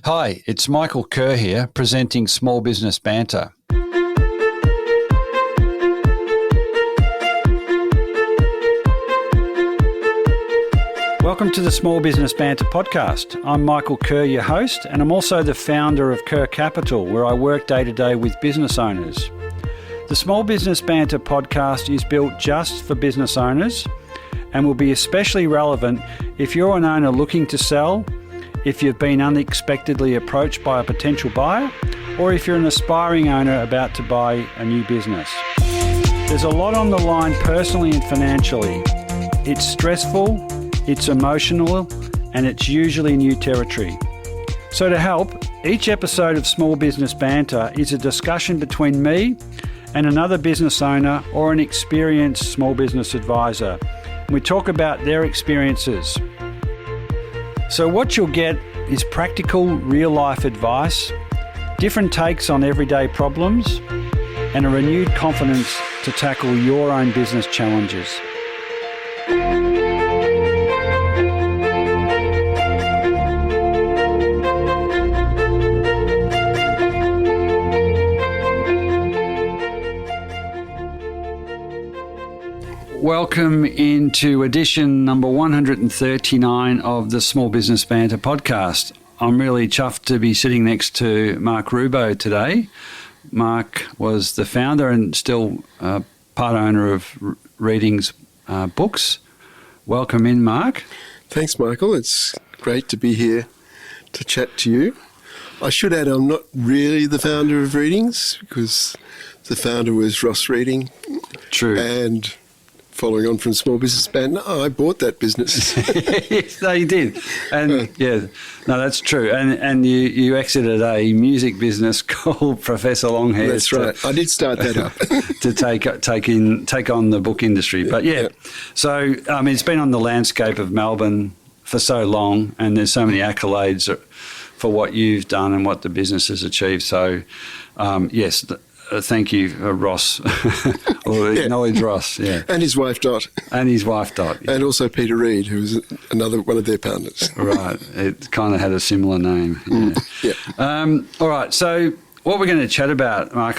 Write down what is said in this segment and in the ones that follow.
Hi, it's Michael Kerr here, presenting Small Business Banter. Welcome to the Small Business Banter podcast. I'm Michael Kerr, your host, and I'm also the founder of Kerr Capital, where I work day to day with business owners. The Small Business Banter podcast is built just for business owners and will be especially relevant if you're an owner looking to sell, if you've been unexpectedly approached by a potential buyer, or if you're an aspiring owner about to buy a new business. There's a lot on the line personally and financially. It's stressful, it's emotional, and it's usually new territory. So to help, each episode of Small Business Banter is a discussion between me and another business owner or an experienced small business advisor. We talk about their experiences. So what you'll get is practical, real-life advice, different takes on everyday problems, and a renewed confidence to tackle your own business challenges. Welcome into edition number 139 of the Small Business Banter podcast. I'm really chuffed to be sitting next to Mark Rubo today. Mark was the founder and still part owner of Readings Books. Welcome in, Mark. Thanks, Michael. It's great to be here to chat to you. I should add I'm not really the founder of Readings because the founder was Ross Reading. True. And following on from Small Business Banter, I bought that business. No, you did. And that's true. And you exited a music business called Professor Longhair. That's right. I did start that up. to take on the book industry. But so it's been on the landscape of Melbourne for so long, and there's so many accolades for what you've done and what the business has achieved. So, yes, thank you, Ross. Acknowledge Ross, yeah. And his wife, Dot. Yeah. And also Peter Reid, who was another one of their partners. Right. It kind of had a similar name. Yeah. All right. So what we're going to chat about, Mark,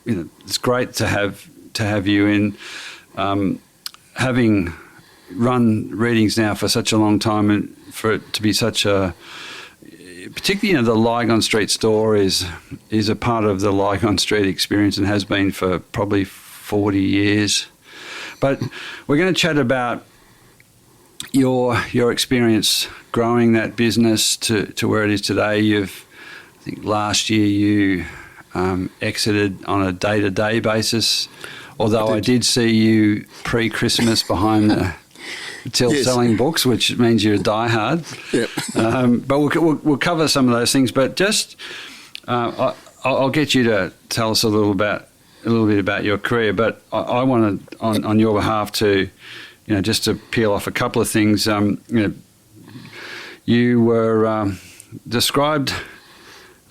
it's great to have you in. Having run Readings now for such a long time, and for it to be such a, particularly, the Lygon Street store is a part of the Lygon Street experience and has been for probably 40 years. But we're going to chat about your experience growing that business to where it is today. I think last year you exited on a day-to-day basis, although I did see you pre-Christmas behind the till selling books, which means you're a diehard. Yep. But we'll cover some of those things. But just I'll get you to tell us a little bit about your career. But I want to, on your behalf, to just to peel off a couple of things. You were described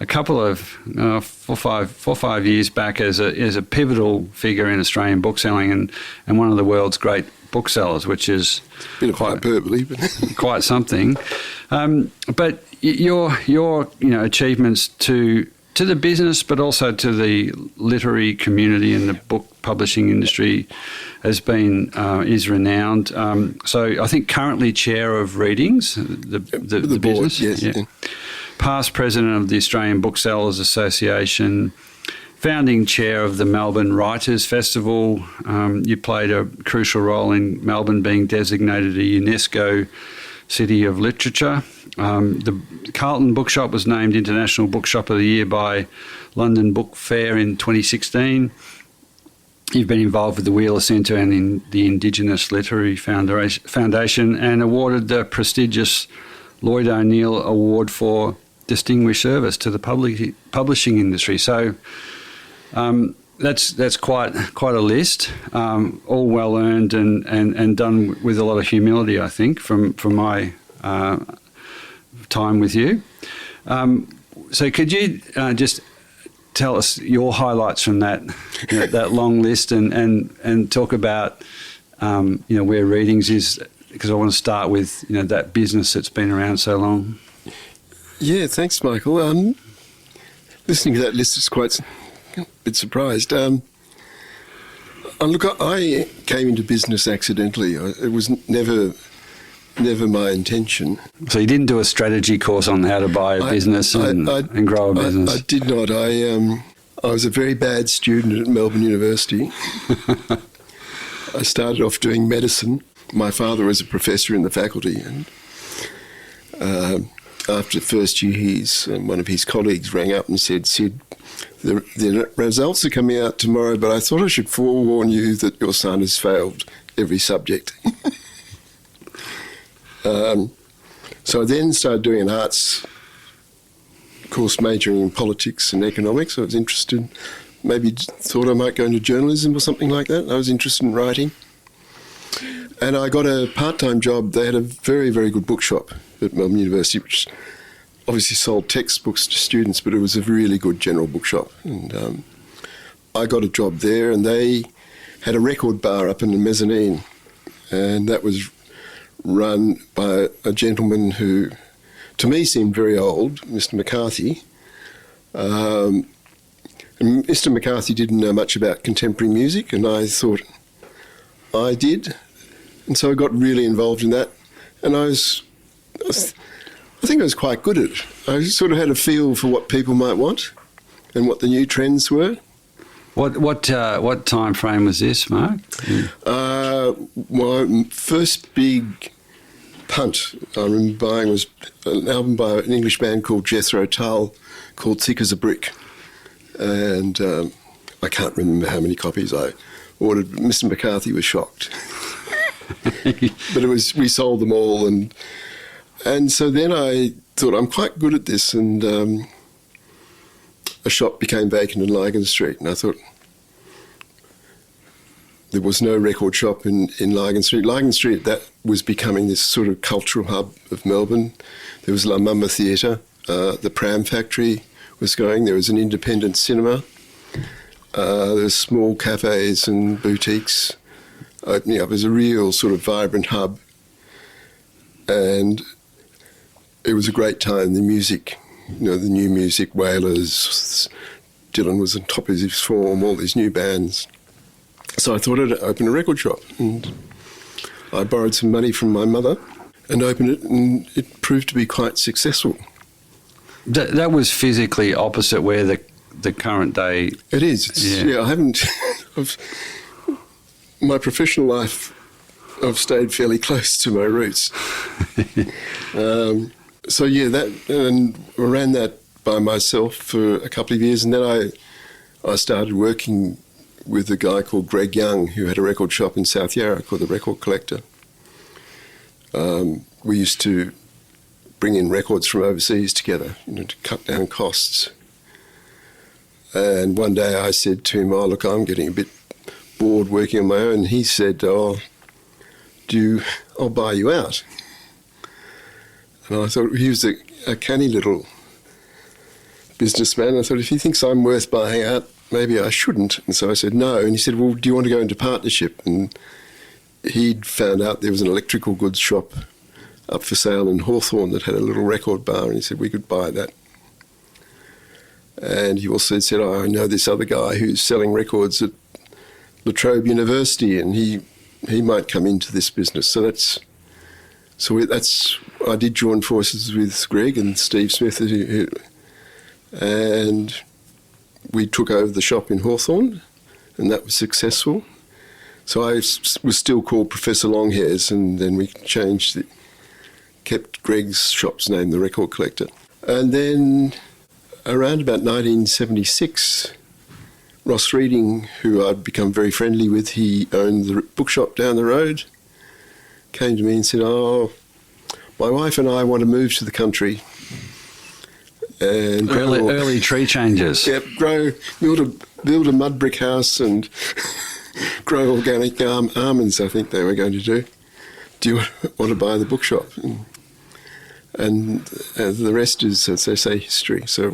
a couple of 4 or 5 years back as a pivotal figure in Australian bookselling and one of the world's great booksellers, which is a bit of hyperbole, but quite something. But your achievements to the business, but also to the literary community and the book publishing industry is renowned. So I think currently chair of Readings, the board, business. Yes. Yeah. Past president of the Australian Booksellers Association, founding chair of the Melbourne Writers Festival. You played a crucial role in Melbourne being designated a UNESCO City of Literature. The Carlton Bookshop was named International Bookshop of the Year by London Book Fair in 2016. You've been involved with the Wheeler Centre and in the Indigenous Literary Foundation and awarded the prestigious Lloyd O'Neill Award for Distinguished Service to the publishing industry. So that's quite a list, all well earned and done with a lot of humility, I think, from my time with you. So could you just tell us your highlights from that that long list and talk about where Readings is, because I want to start with that business that's been around so long. Yeah, thanks, Michael. Listening to that list is quite a bit surprised. Look, I came into business accidentally. It was never my intention. So you didn't do a strategy course on how to buy a business and grow a business? I did not. I was a very bad student at Melbourne University. I started off doing medicine. My father was a professor in the faculty, and after the first year, one of his colleagues rang up and said, "Sid, the results are coming out tomorrow, but I thought I should forewarn you that your son has failed every subject." So I then started doing an arts course majoring in politics and economics. I was interested, maybe thought I might go into journalism or something like that. I was interested in writing. And I got a part-time job. They had a very, very good bookshop at Melbourne University, which obviously sold textbooks to students, but it was a really good general bookshop. And I got a job there, and they had a record bar up in the mezzanine, and that was run by a gentleman who, to me, seemed very old, Mr. McCarthy. And Mr. McCarthy didn't know much about contemporary music, and I thought I did. And so I got really involved in that, and I think I was quite good at it. I sort of had a feel for what people might want and what the new trends were. What time frame was this, Mark? My first big punt I remember buying was an album by an English band called Jethro Tull called Thick as a Brick. And I can't remember how many copies I ordered. Mr. McCarthy was shocked. But we sold them all. And so then I thought, I'm quite good at this. And a shop became vacant in Lygon Street. And I thought, there was no record shop in Lygon Street. Lygon Street, that was becoming this sort of cultural hub of Melbourne. There was La Mumba Theatre. The Pram Factory was going. There was an independent cinema. There was small cafes and boutiques opening up. It was a real sort of vibrant hub. And it was a great time. The music, the new music, Wailers, Dylan was on top of his form, all these new bands. So I thought I'd open a record shop, and I borrowed some money from my mother and opened it, and it proved to be quite successful. That was physically opposite where the current day... It is. I haven't... my professional life, I've stayed fairly close to my roots. And I ran that by myself for a couple of years, and then I started working with a guy called Greg Young, who had a record shop in South Yarra called The Record Collector. We used to bring in records from overseas together, to cut down costs. And one day I said to him, look, I'm getting a bit bored working on my own. He said, I'll buy you out. And I thought, he was a canny little businessman. I thought, if he thinks I'm worth buying out, maybe I shouldn't. And so I said no. And he said, well, do you want to go into partnership? And he'd found out there was an electrical goods shop up for sale in Hawthorne that had a little record bar, and he said we could buy that. And he also said, I know this other guy who's selling records at La Trobe University, and he might come into this business. I did join forces with Greg and Steve Smith, and we took over the shop in Hawthorne, and that was successful. So I was still called Professor Longhair's, and then we kept Greg's shop's name, The Record Collector. And then around about 1976, Ross Reading, who I'd become very friendly with, he owned the bookshop down the road, came to me and said, my wife and I want to move to the country. And early tree changes. Yep, build a mud brick house and grow organic almonds, I think they were going to do. Do you want to buy the bookshop? And the rest is, as they say, history. So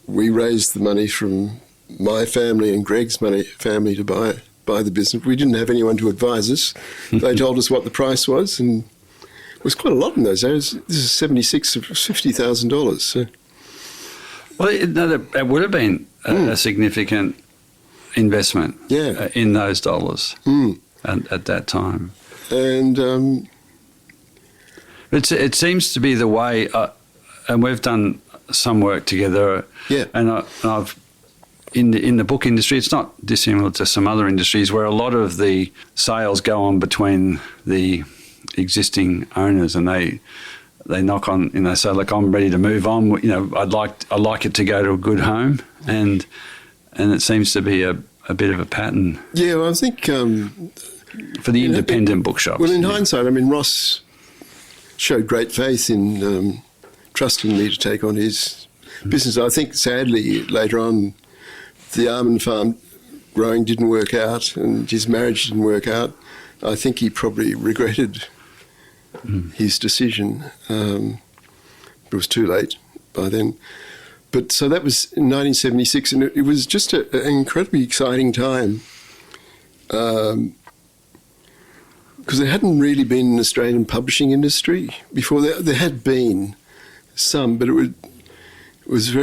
we raised the money from my family and Greg's family to buy the business. We didn't have anyone to advise us. They told us what the price was, and was quite a lot in those days. This is 76 of $50,000. So. Well, it would have been a significant investment in those dollars at that time. And it seems to be the way, and we've done some work together. Yeah. And I've in the book industry, it's not dissimilar to some other industries where a lot of the sales go on between the existing owners, and they knock on, say, look, I'm ready to move on. I'd like it to go to a good home, and it seems to be a bit of a pattern. Yeah, well, I think for the independent bookshops. Well, in hindsight, I mean, Ross showed great faith in trusting me to take on his business. I think, sadly, later on, the almond farm growing didn't work out, and his marriage didn't work out. I think he probably regretted his decision. It was too late by then. But so that was in 1976, and it was just an incredibly exciting time because there hadn't really been an Australian publishing industry before. There had been some, but it was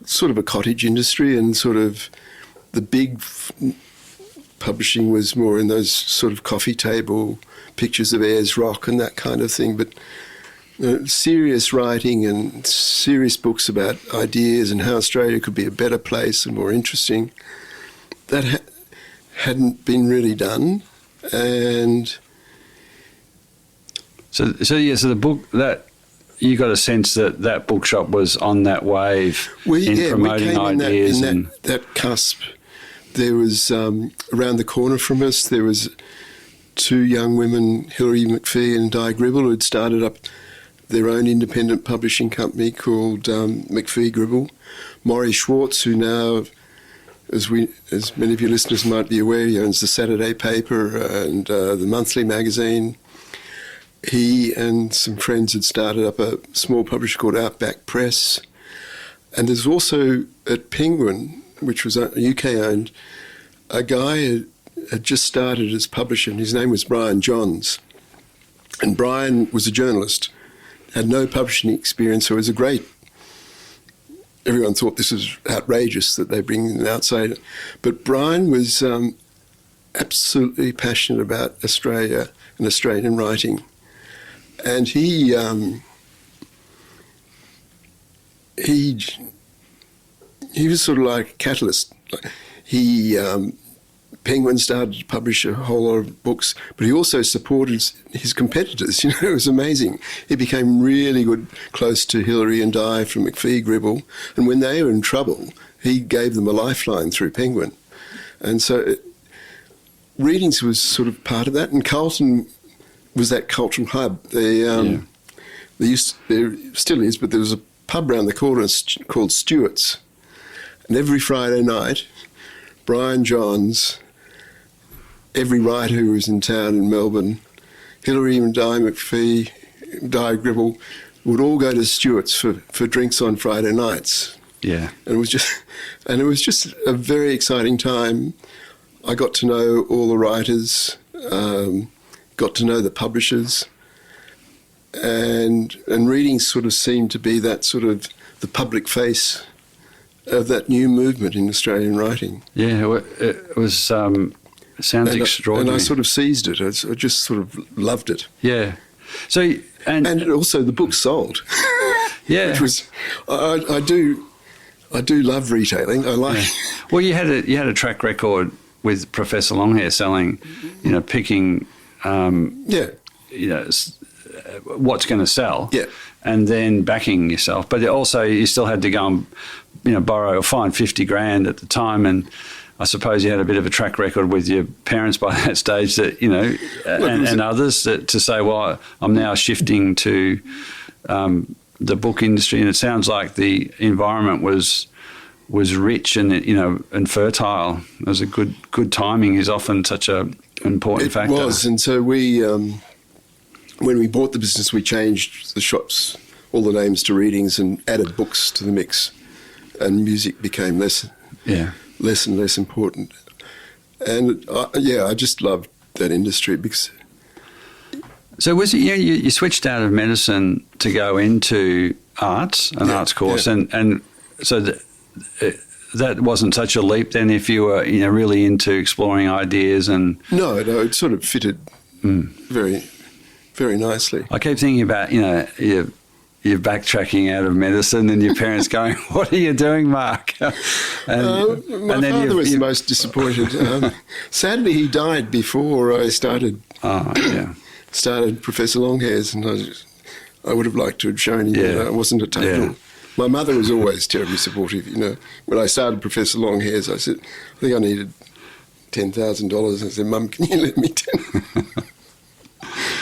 sort of a cottage industry, and sort of the big publishing was more in those sort of coffee table pictures of Ayers Rock and that kind of thing. But serious writing and serious books about ideas and how Australia could be a better place and more interesting, that hadn't been really done. And so the book that you got a sense that bookshop was on that wave promoting ideas in that cusp. There was around the corner from us, there was two young women, Hilary McPhee and Di Gribble, who had started up their own independent publishing company called McPhee Gribble. Maury Schwartz, who now, as many of your listeners might be aware, he owns the Saturday paper and the monthly magazine. He and some friends had started up a small publisher called Outback Press. And there's also at Penguin, which was UK-owned, a guy had just started as publisher, and his name was Brian Johns. And Brian was a journalist, had no publishing experience, so it was everyone thought this was outrageous that they bring an outsider. But Brian was absolutely passionate about Australia and Australian writing. And he was sort of like a catalyst. Penguin started to publish a whole lot of books, but he also supported his competitors. It was amazing. He became really good, close to Hilary and Di from McPhee Gribble, and when they were in trouble, he gave them a lifeline through Penguin. And so Readings was sort of part of that, and Carlton was that cultural hub. There still is, but there was a pub around the corner called Stewart's. And every Friday night, Brian Johns, every writer who was in town in Melbourne, Hilary and Di McPhee, Di Gribble, would all go to Stewart's for drinks on Friday nights. Yeah. And it was just a very exciting time. I got to know all the writers, got to know the publishers, and Readings sort of seemed to be that sort of the public face of that new movement in Australian writing. Yeah, it was sounds extraordinary. And I sort of seized it. I just sort of loved it. Yeah. So and also the book sold. Yeah. Which was I do love retailing. I like. Yeah. Well, you had a track record with Professor Longhair selling, picking what's going to sell. Yeah. And then backing yourself. But also you still had to go and borrow or find $50,000 at the time, and I suppose you had a bit of a track record with your parents by that stage that and others to say, well, I'm now shifting to the book industry, and it sounds like the environment was rich and fertile. It was a good timing is often such an important factor. It was, and so we when we bought the business, we changed the shops, all the names to Readings, and added books to the mix. And music became less and less important. And I just loved that industry because So was it you switched out of medicine to go into arts, an arts course, and so that wasn't such a leap then if you were really into exploring ideas and no, it sort of fitted very, very nicely. I keep thinking about you're backtracking out of medicine and your parents going, "What are you doing, Mark?" My father was the most disappointed. Sadly, he died before I started. Started Professor Longhair's, and I would have liked to have shown him that I wasn't a total. Yeah. My mother was always terribly supportive. When I started Professor Longhair's, I said, I think I needed $10,000. I said, Mum, can you lend me 10?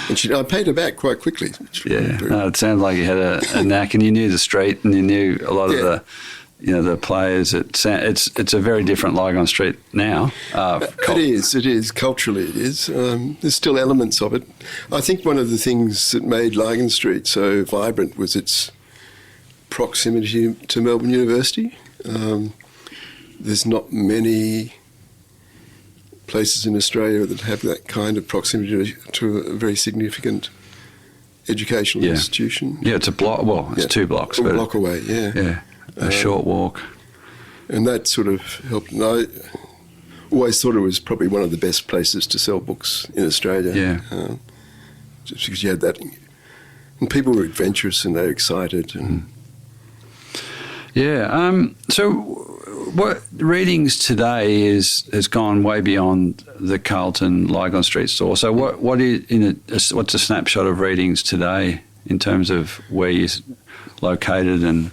And I paid her back quite quickly. It sounds like you had a knack, and you knew the street, and you knew a lot of the players. It's a very different Lygon Street now. It is. Culturally it is. There's still elements of it. I think one of the things that made Lygon Street so vibrant was its proximity to Melbourne University. There's not many places in Australia that have that kind of proximity to a very significant educational institution. Yeah, it's a block. Well, it's 2 blocks. A block away, yeah. A short walk. And that sort of helped. And I always thought it was probably one of the best places to sell books in Australia. Yeah. Just because you had that. And people were adventurous and they were excited. And so what readings today has gone way beyond the Carlton Lygon Street store. So what's a snapshot of readings today in terms of where you're located and...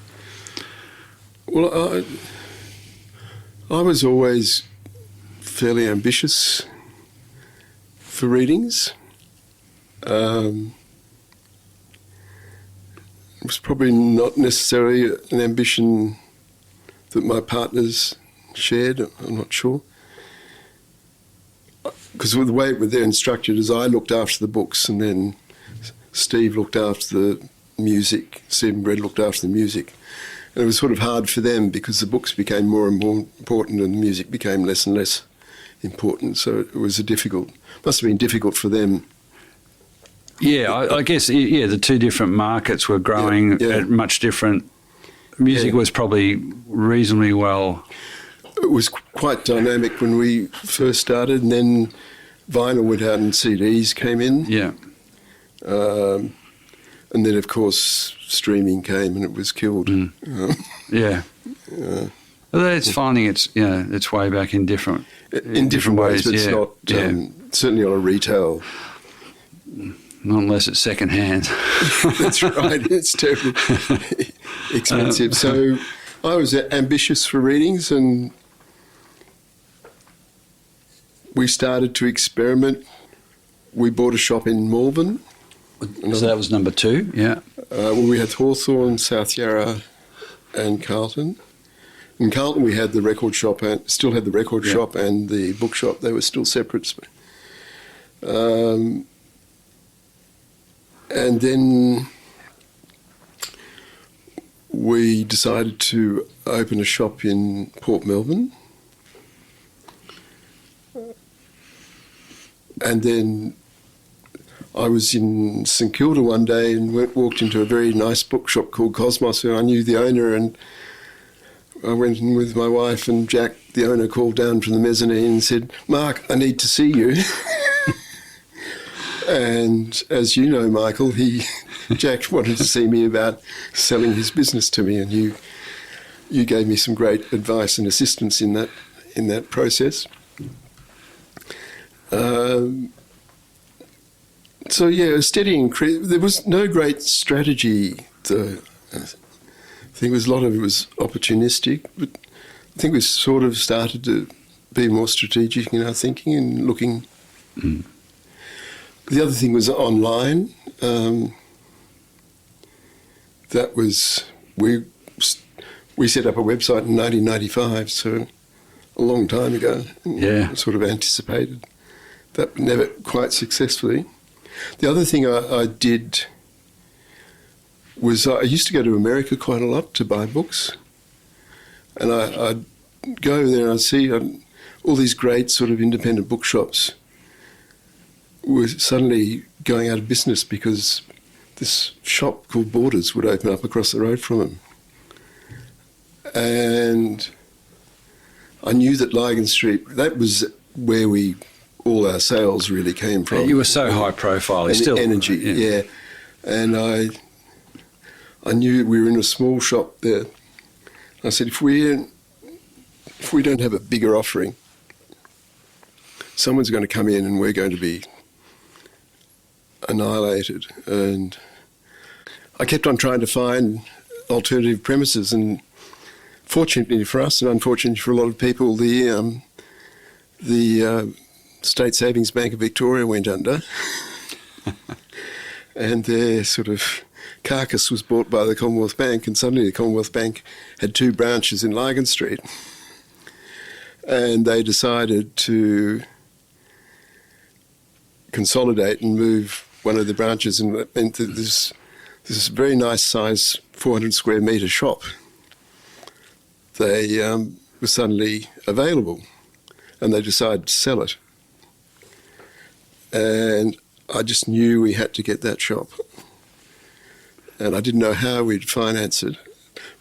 Well, I was always fairly ambitious for readings. It was probably not necessarily an ambition that my partners shared, I'm not sure. Because the way they're instructed is I looked after the books and then Steve looked after the music, Steve and Brett looked after the music. And it was sort of hard for them because the books became more and more important and the music became less and less important. So it was must have been difficult for them. Yeah, I guess, the 2 different markets were growing at much different... Music was probably reasonably well... It was quite dynamic when we first started, and then vinyl went out and CDs came in. Yeah. And then, of course, streaming came and it was killed. Although it's finding its way back in different ways. But it's not certainly on a retail. Not unless it's second hand. That's right. It's terribly expensive. So I was ambitious for readings, and we started to experiment. We bought a shop in Malvern. So that was number 2, yeah. We had Hawthorne, South Yarra and Carlton. In Carlton we had the record shop, and still had the record shop and the bookshop. They were still separate. And then we decided to open a shop in Port Melbourne. And then I was in St Kilda one day and walked into a very nice bookshop called Cosmos, and I knew the owner, and I went in with my wife, and Jack, the owner, called down from the mezzanine and said, "Mark, I need to see you." And as you know, Michael, Jack wanted to see me about selling his business to me, and you gave me some great advice and assistance in that process. So a steady increase. There was no great strategy. I think a lot of it was opportunistic, but I think we sort of started to be more strategic in our thinking and looking. The other thing was online. That was we set up a website in 1995, so a long time ago. Yeah, sort of anticipated that, never quite successfully. The other thing I did was I used to go to America quite a lot to buy books, and I'd go there and I'd see all these great sort of independent bookshops were suddenly going out of business because this shop called Borders would open up across the road from them. And I knew that Lygon Street, that was where all our sales really came from. You were so high profile. Still energy, yeah. And I knew we were in a small shop there. I said, if we don't have a bigger offering, someone's going to come in and we're going to be annihilated. And I kept on trying to find alternative premises, and fortunately for us and unfortunately for a lot of people, the State Savings Bank of Victoria went under and their sort of carcass was bought by the Commonwealth Bank, and suddenly the Commonwealth Bank had 2 branches in Lygon Street, and they decided to consolidate and move one of the branches, and that meant that this very nice size 400 square metre shop, they was suddenly available, and they decided to sell it. And I just knew we had to get that shop. And I didn't know how we'd finance it.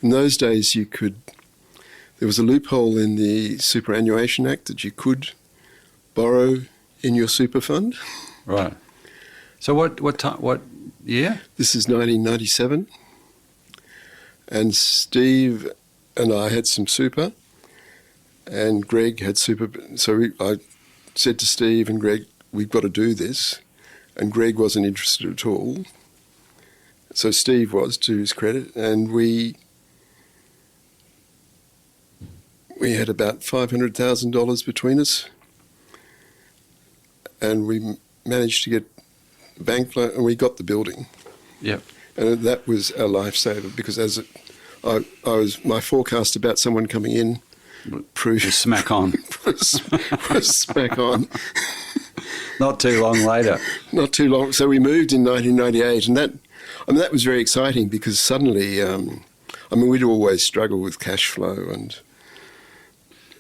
In those days, there was a loophole in the Superannuation Act that you could borrow in your super fund. Right. So what year? This is 1997. And Steve and I had some super, and Greg had super. So I said to Steve and Greg, we've got to do this. And Greg wasn't interested at all. So Steve was, to his credit, and we had about $500,000 between us, and we managed to get a bank loan, and we got the building. Yep. And that was our lifesaver, because my forecast about someone coming in proved smack on. was smack on. Not too long later. Not too long. So we moved in 1998, and that was very exciting, because suddenly, we'd always struggled with cash flow, and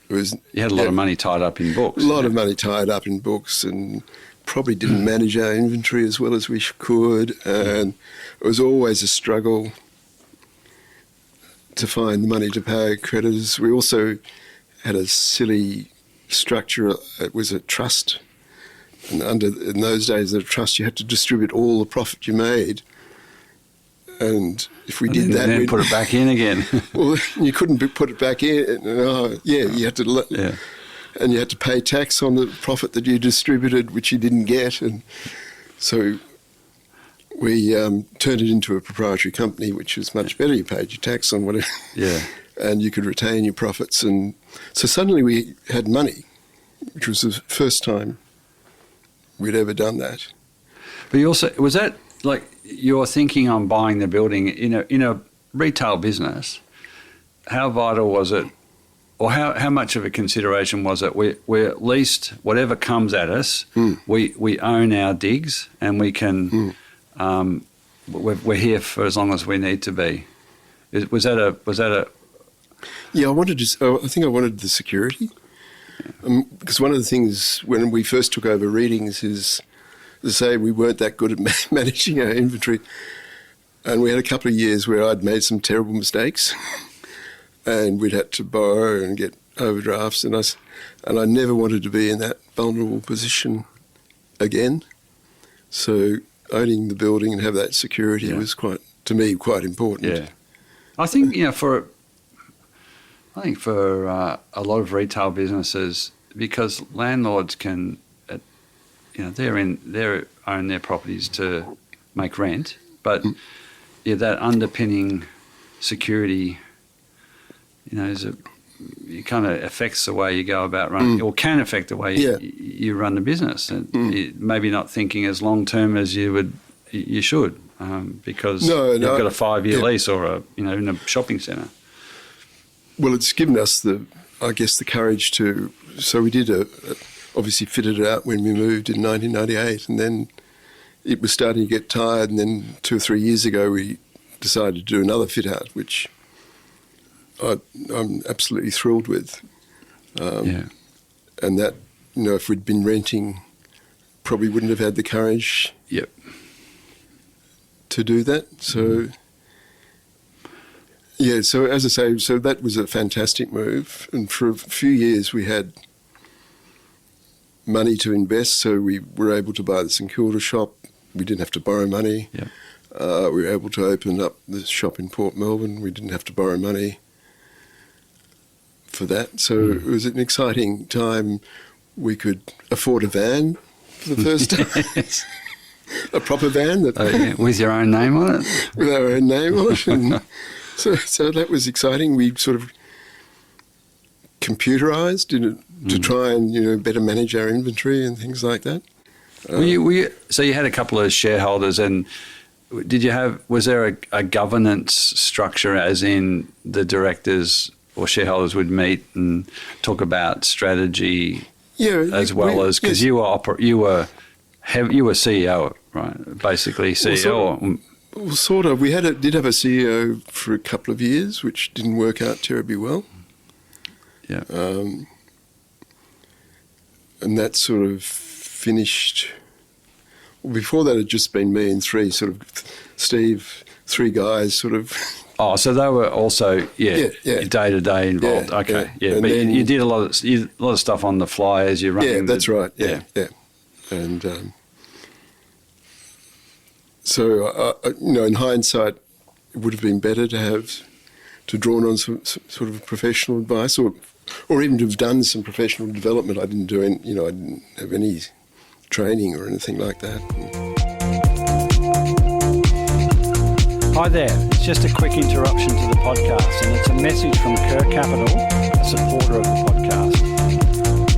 it was... You had a lot of money tied up in books. A lot of money tied up in books, and probably didn't manage our inventory as well as we could, and it was always a struggle to find the money to pay our creditors. We also had a silly structure. It was a trust, and in those days, a trust, you had to distribute all the profit you made. And if we did that, we'd put it back in again. Well, you couldn't put it back in. You had to and you had to pay tax on the profit that you distributed, which you didn't get. And so we turned it into a proprietary company, which was much better. You paid your tax on whatever, and you could retain your profits. And so suddenly we had money, which was the first time we'd ever done that. But you also, was that like you're thinking on buying the building in a retail business? How vital was it, or how much of a consideration was it? We're at least whatever comes at us, we own our digs, and we can we're here for as long as we need to be. Was that a? Yeah, I think I wanted the security, because one of the things when we first took over readings is, to say, we weren't that good at managing our inventory, and we had a couple of years where I'd made some terrible mistakes, and we'd had to borrow and get overdrafts, and I never wanted to be in that vulnerable position again. So owning the building and have that security was quite important. Yeah, I think for a lot of retail businesses, because landlords can. They own their properties to make rent, but that underpinning security, it kind of affects the way you go about running, or can affect the way you run the business. And maybe not thinking as long term as you should, because you've got a 5-year lease or in a shopping centre. Well, it's given us the courage to. So we did obviously fitted it out when we moved in 1998, and then it was starting to get tired, and then 2 or 3 years ago we decided to do another fit out, which I'm absolutely thrilled with. And that, if we'd been renting probably wouldn't have had the courage Yep. to do that. So, yeah, so as I say, so that was a fantastic move. And for a few years we had money to invest, so we were able to buy the St Kilda shop. We didn't have to borrow money. Yep. We were able to open up the shop in Port Melbourne. We didn't have to borrow money for that. So it was an exciting time. We could afford a van for the first time. A proper van that With your own name on it? with our own name on it. And so that was exciting. We sort of computerised to try and better manage our inventory and things like that. So you had a couple of shareholders, and was there a governance structure, as in the directors or shareholders would meet and talk about strategy, as well as, because you were CEO, right? Basically CEO. Well, sort of. We did have a CEO for a couple of years, which didn't work out terribly well. Yeah. And that sort of finished. Well, before that, it had just been me and three guys sort of. Oh, so they were also day-to-day involved. Yeah, okay, yeah. But then, you did a lot of stuff on the fly as you're running. Yeah, that's right. Yeah. And so in hindsight, it would have been better to drawn on some sort of professional advice, or even to have done some professional development. I didn't do any. I didn't have any training or anything like that. Hi there, it's just a quick interruption to the podcast, and it's a message from Kerr Capital, a supporter of the podcast.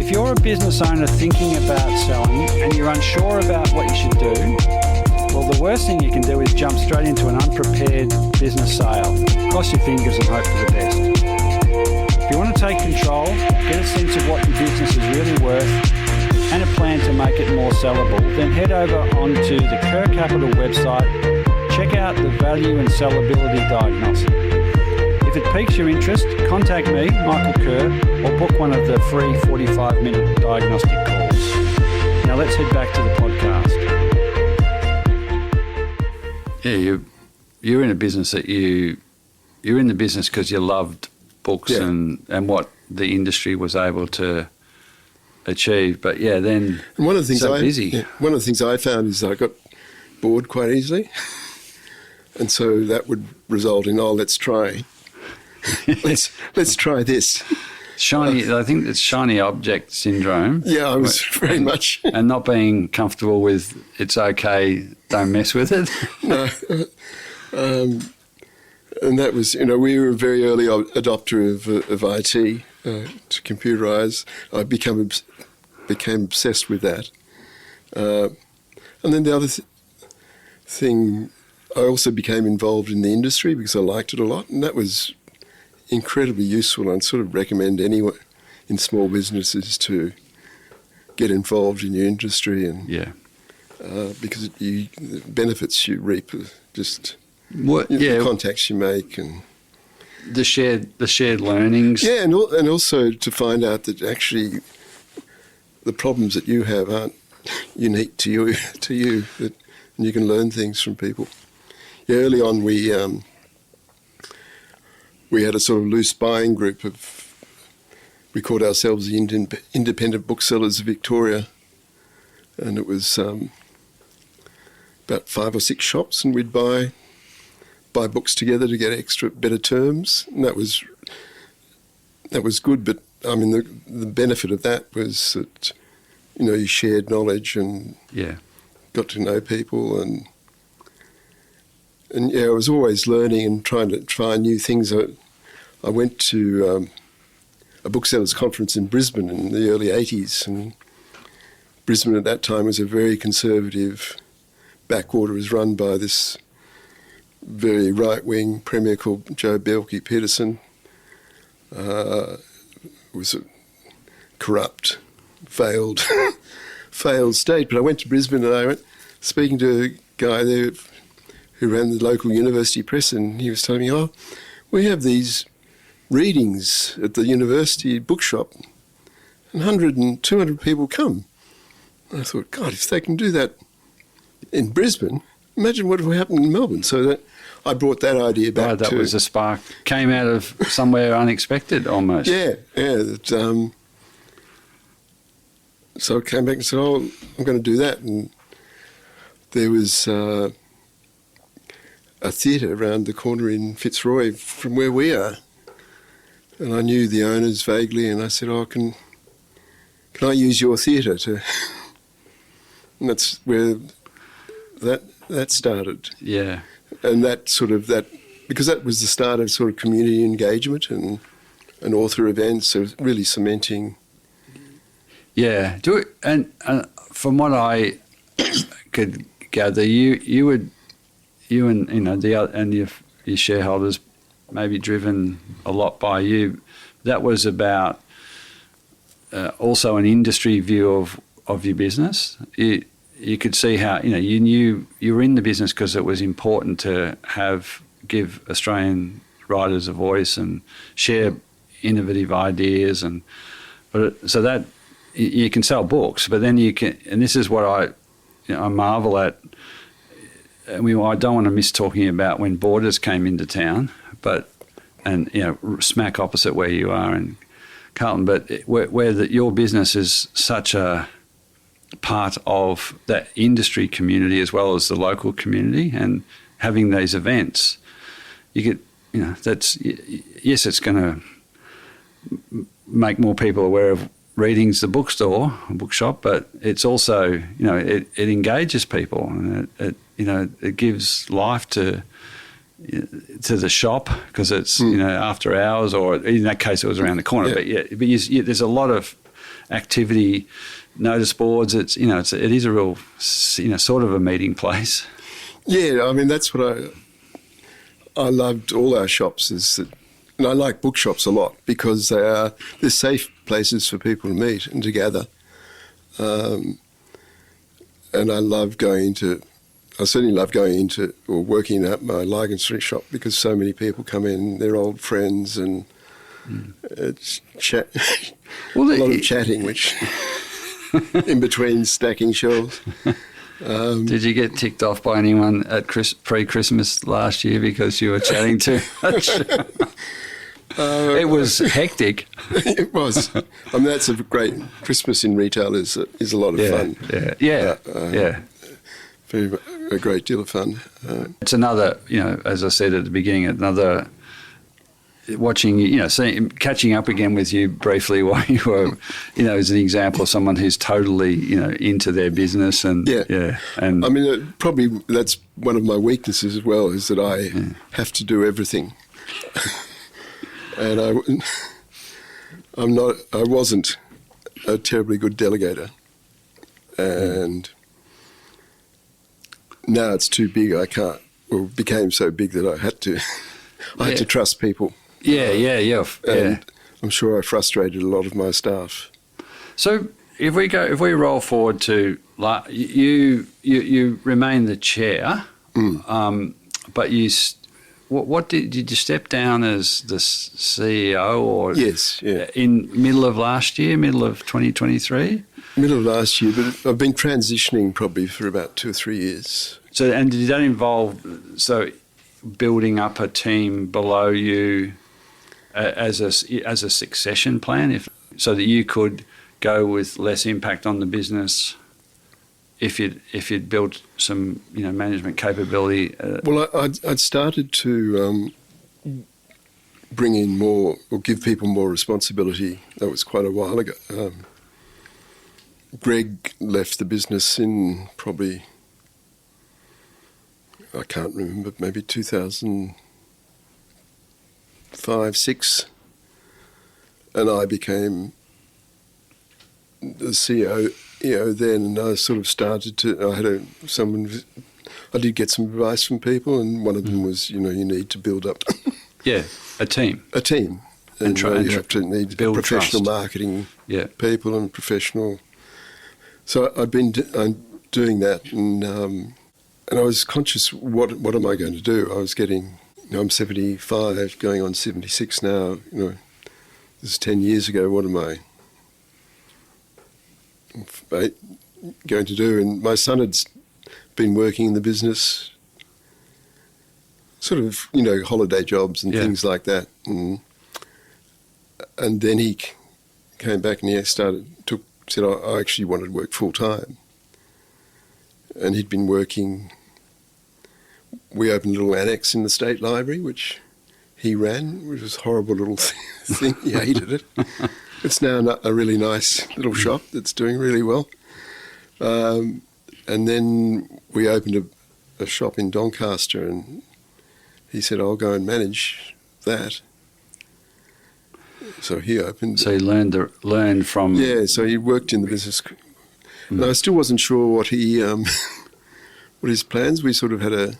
If you're a business owner thinking about selling and you're unsure about what you should do, well, the worst thing you can do is jump straight into an unprepared business sale. Cross your fingers and hope for the best. If you want to take control, get a sense of what your business is really worth, and a plan to make it more sellable, then head over onto the Kerr Capital website. Check out the value and sellability diagnostic. If it piques your interest, contact me, Michael Kerr, or book one of the free 45-minute diagnostic calls. Now let's head back to the podcast. Yeah, you're in a business that you're in the business because you loved books and what the industry was able to achieve. But then and one of the things busy. One of the things I found is I got bored quite easily. And so that would result in, let's try this. I think it's shiny object syndrome. Yeah, I was very much. And not being comfortable with, it's okay, don't mess with it. No. And that was, we were a very early adopter of IT, to computerise. I became obsessed with that. And then the other thing, I also became involved in the industry because I liked it a lot, and that was incredibly useful. I'd sort of recommend anyone in small businesses to get involved in your industry, and because the benefits you reap are just the contacts you make and the shared learnings. Yeah, and also to find out that actually the problems that you have aren't unique to you, and you can learn things from people. Yeah, early on we had a sort of loose buying group we called ourselves the Independent Booksellers of Victoria, and it was about 5 or 6 shops, and we'd buy books together to get better terms, and that was good. But I mean, the benefit of that was that you shared knowledge and got to know people and I was always learning and trying to try new things. I went to a booksellers conference in Brisbane in the early 80s, and Brisbane at that time was a very conservative backwater. It was run by this very right-wing premier called Joe Belkey-Peterson. It was a corrupt, failed state. But I went to Brisbane and I went speaking to a guy there who ran the local university press, and he was telling me, we have these readings at the university bookshop, and 100 and 200 people come. I thought, God, if they can do that in Brisbane, imagine what would happen in Melbourne. So that I brought that idea back. Right, that was a spark. Came out of somewhere unexpected almost. Yeah. So I came back and said, oh, I'm going to do that. And there was a theatre around the corner in Fitzroy from where we are. And I knew the owners vaguely, and I said, oh, can I use your theatre to... And that's where that started. Yeah. And because that was the start of sort of community engagement and author events, so really cementing. Yeah. And from what I could gather, you and your shareholders maybe driven a lot by you. That was about also an industry view of your business. You could see how you knew you were in the business because it was important to give Australian writers a voice and share innovative ideas, so that you can sell books, but then you can, and this is what I marvel at. I don't want to miss talking about when Borders came into town, and smack opposite where you are in Carlton, but where your business is such a part of that industry community as well as the local community, and having these events, you get, yes, it's going to make more people aware of reading's the bookstore, bookshop, but it's also, it engages people, and it gives life to the shop because it's after hours, or in that case it was around the corner. Yeah. But there's a lot of activity, notice boards. It is a real sort of a meeting place. Yeah, I mean that's what I loved all our shops is that, and I like bookshops a lot because they're safe places for people to meet and to gather. And I certainly love going into or working at my Lygon Street shop because so many people come in, they're old friends, and it's a lot of chatting, which in between stacking shelves. Did you get ticked off by anyone at pre-Christmas last year because you were chatting too much? It was hectic. It was. I mean, that's a great Christmas in retail is a lot of fun. Yeah. A great deal of fun. It's another, as I said at the beginning, another watching, catching up again with you briefly while you were, as an example of someone who's totally, into their business and And I mean, probably that's one of my weaknesses as well is that I have to do everything, and I wasn't a terribly good delegator, and now it's too big. I can't. Well, it became so big that I had to. I had to trust people. Yeah. And I'm sure I frustrated a lot of my staff. So if we roll forward to you remain the chair, but what did you step down as the CEO or yes, in middle of last year, middle of 2023? Middle of last year, but I've been transitioning probably for about 2 or 3 years. So, and did that involve building up a team below you as a succession plan, so that you could go with less impact on the business if you'd built some management capability? Well, I'd started to bring in more or give people more responsibility. That was quite a while ago. Greg left the business in probably, I can't remember, maybe 2005, 6, and I became the CEO then, and I sort of started to, I did get some advice from people, and one of them was, you need to build up. A team. And you have to need build professional trust. Marketing people and professional. So I've been doing that, and I was conscious, what am I going to do? I was getting, I'm 75, going on 76 now. This is 10 years ago. What am I? going to do. And my son had been working in the business, sort of, holiday jobs and things like that. And then he came back and he said, I actually wanted to work full time. And he'd been working. We opened a little annex in the State Library, which he ran, which was a horrible little thing. He hated it. It's now a really nice little shop that's doing really well. And then we opened a shop in Doncaster, and he said, I'll go and manage that. So he opened. So he learned from. Yeah, so he worked in the business. And I still wasn't sure what what his plans. We sort of had a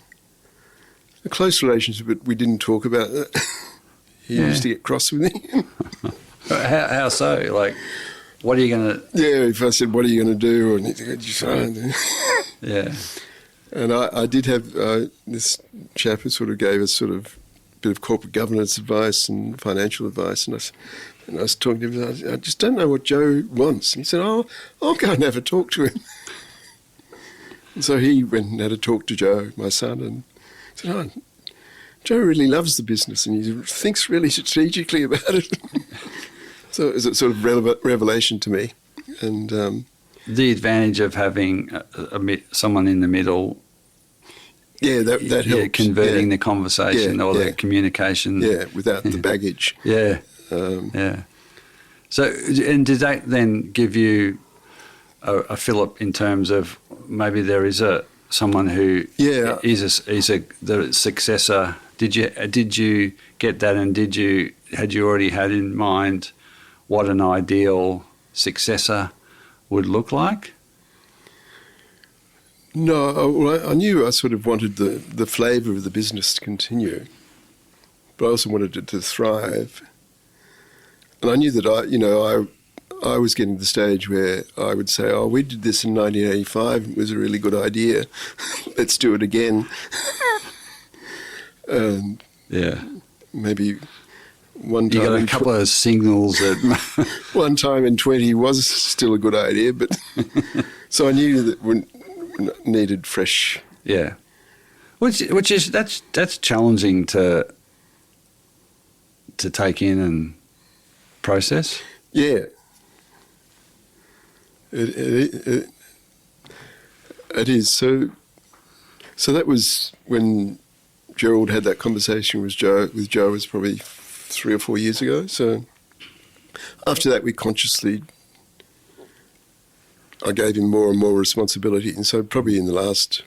close relationship, but we didn't talk about that. He used to get cross with me. How so? Like, what are you going to... Yeah, if I said, what are you going to do? And he'd go, yeah. And I did have this chap who sort of gave us sort of a bit of corporate governance advice and financial advice. And I was talking to him, I just don't know what Joe wants. And he said, I'll go and have a talk to him. And so he went and had a talk to Joe, my son, and said, Joe really loves the business and he thinks really strategically about it. So it was a sort of revelation to me. And the advantage of having someone in the middle, that helps. Converting the conversation or the communication. Yeah, without the baggage. Yeah, So, and did that then give you a fillip in terms of maybe there is someone who is the successor? Did you get that, and had you already had in mind what an ideal successor would look like? No, I knew I sort of wanted the flavour of the business to continue, but I also wanted it to thrive. And I knew that I was getting to the stage where I would say, we did this in 1985, it was a really good idea, let's do it again. Maybe one time... You got a couple of signals that... One time in 20 was still a good idea, but... So I knew that we needed fresh... Yeah. Which is... That's challenging to take in and process. Yeah. It is. So that was when Gerald had that conversation with Joe. It was probably 3 or 4 years ago. So after that, I gave him more and more responsibility. And so probably in the last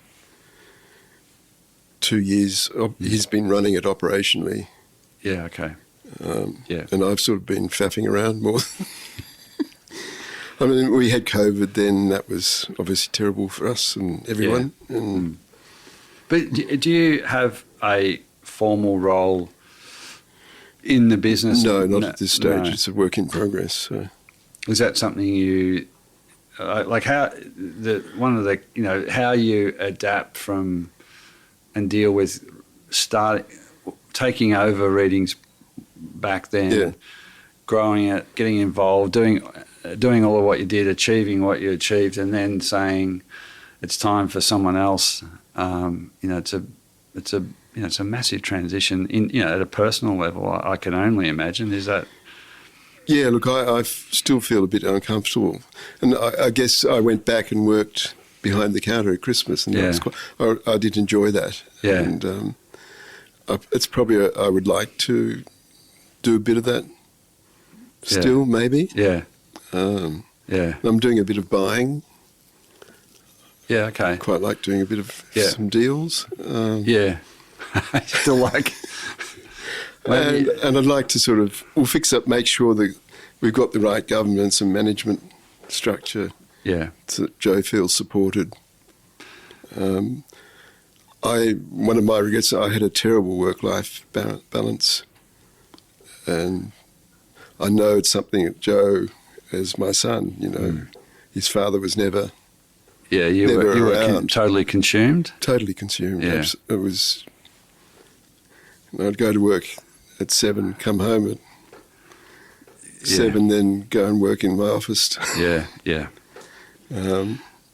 2 years, he's been running it operationally. Yeah, okay. And I've sort of been faffing around more. I mean, we had COVID then. That was obviously terrible for us and everyone. Yeah. But do you have a formal role in the business? No, not at this stage. No. It's a work in progress. So. Is that something you like? How how you adapt from and deal with taking over readings back then, growing it, getting involved, doing all of what you did, achieving what you achieved, and then saying it's time for someone else. It's a massive transition in at a personal level. I can only imagine. Is that? Yeah, look, I still feel a bit uncomfortable, and I guess I went back and worked behind the counter at Christmas, and I did enjoy that. Yeah, and it's probably I would like to do a bit of that still, maybe. Yeah. I'm doing a bit of buying. Yeah, okay. Quite like doing a bit of some deals. I still like. And I'd like to we'll fix up, make sure that we've got the right governance and management structure. Yeah. So that Joe feels supported. One of my regrets, I had a terrible work-life balance. And I know it's something that Joe, as my son, his father was never. Yeah, you were totally consumed. Totally consumed. Yeah. It was. I'd go to work at 7, come home at 7, then go and work in my office. Yeah.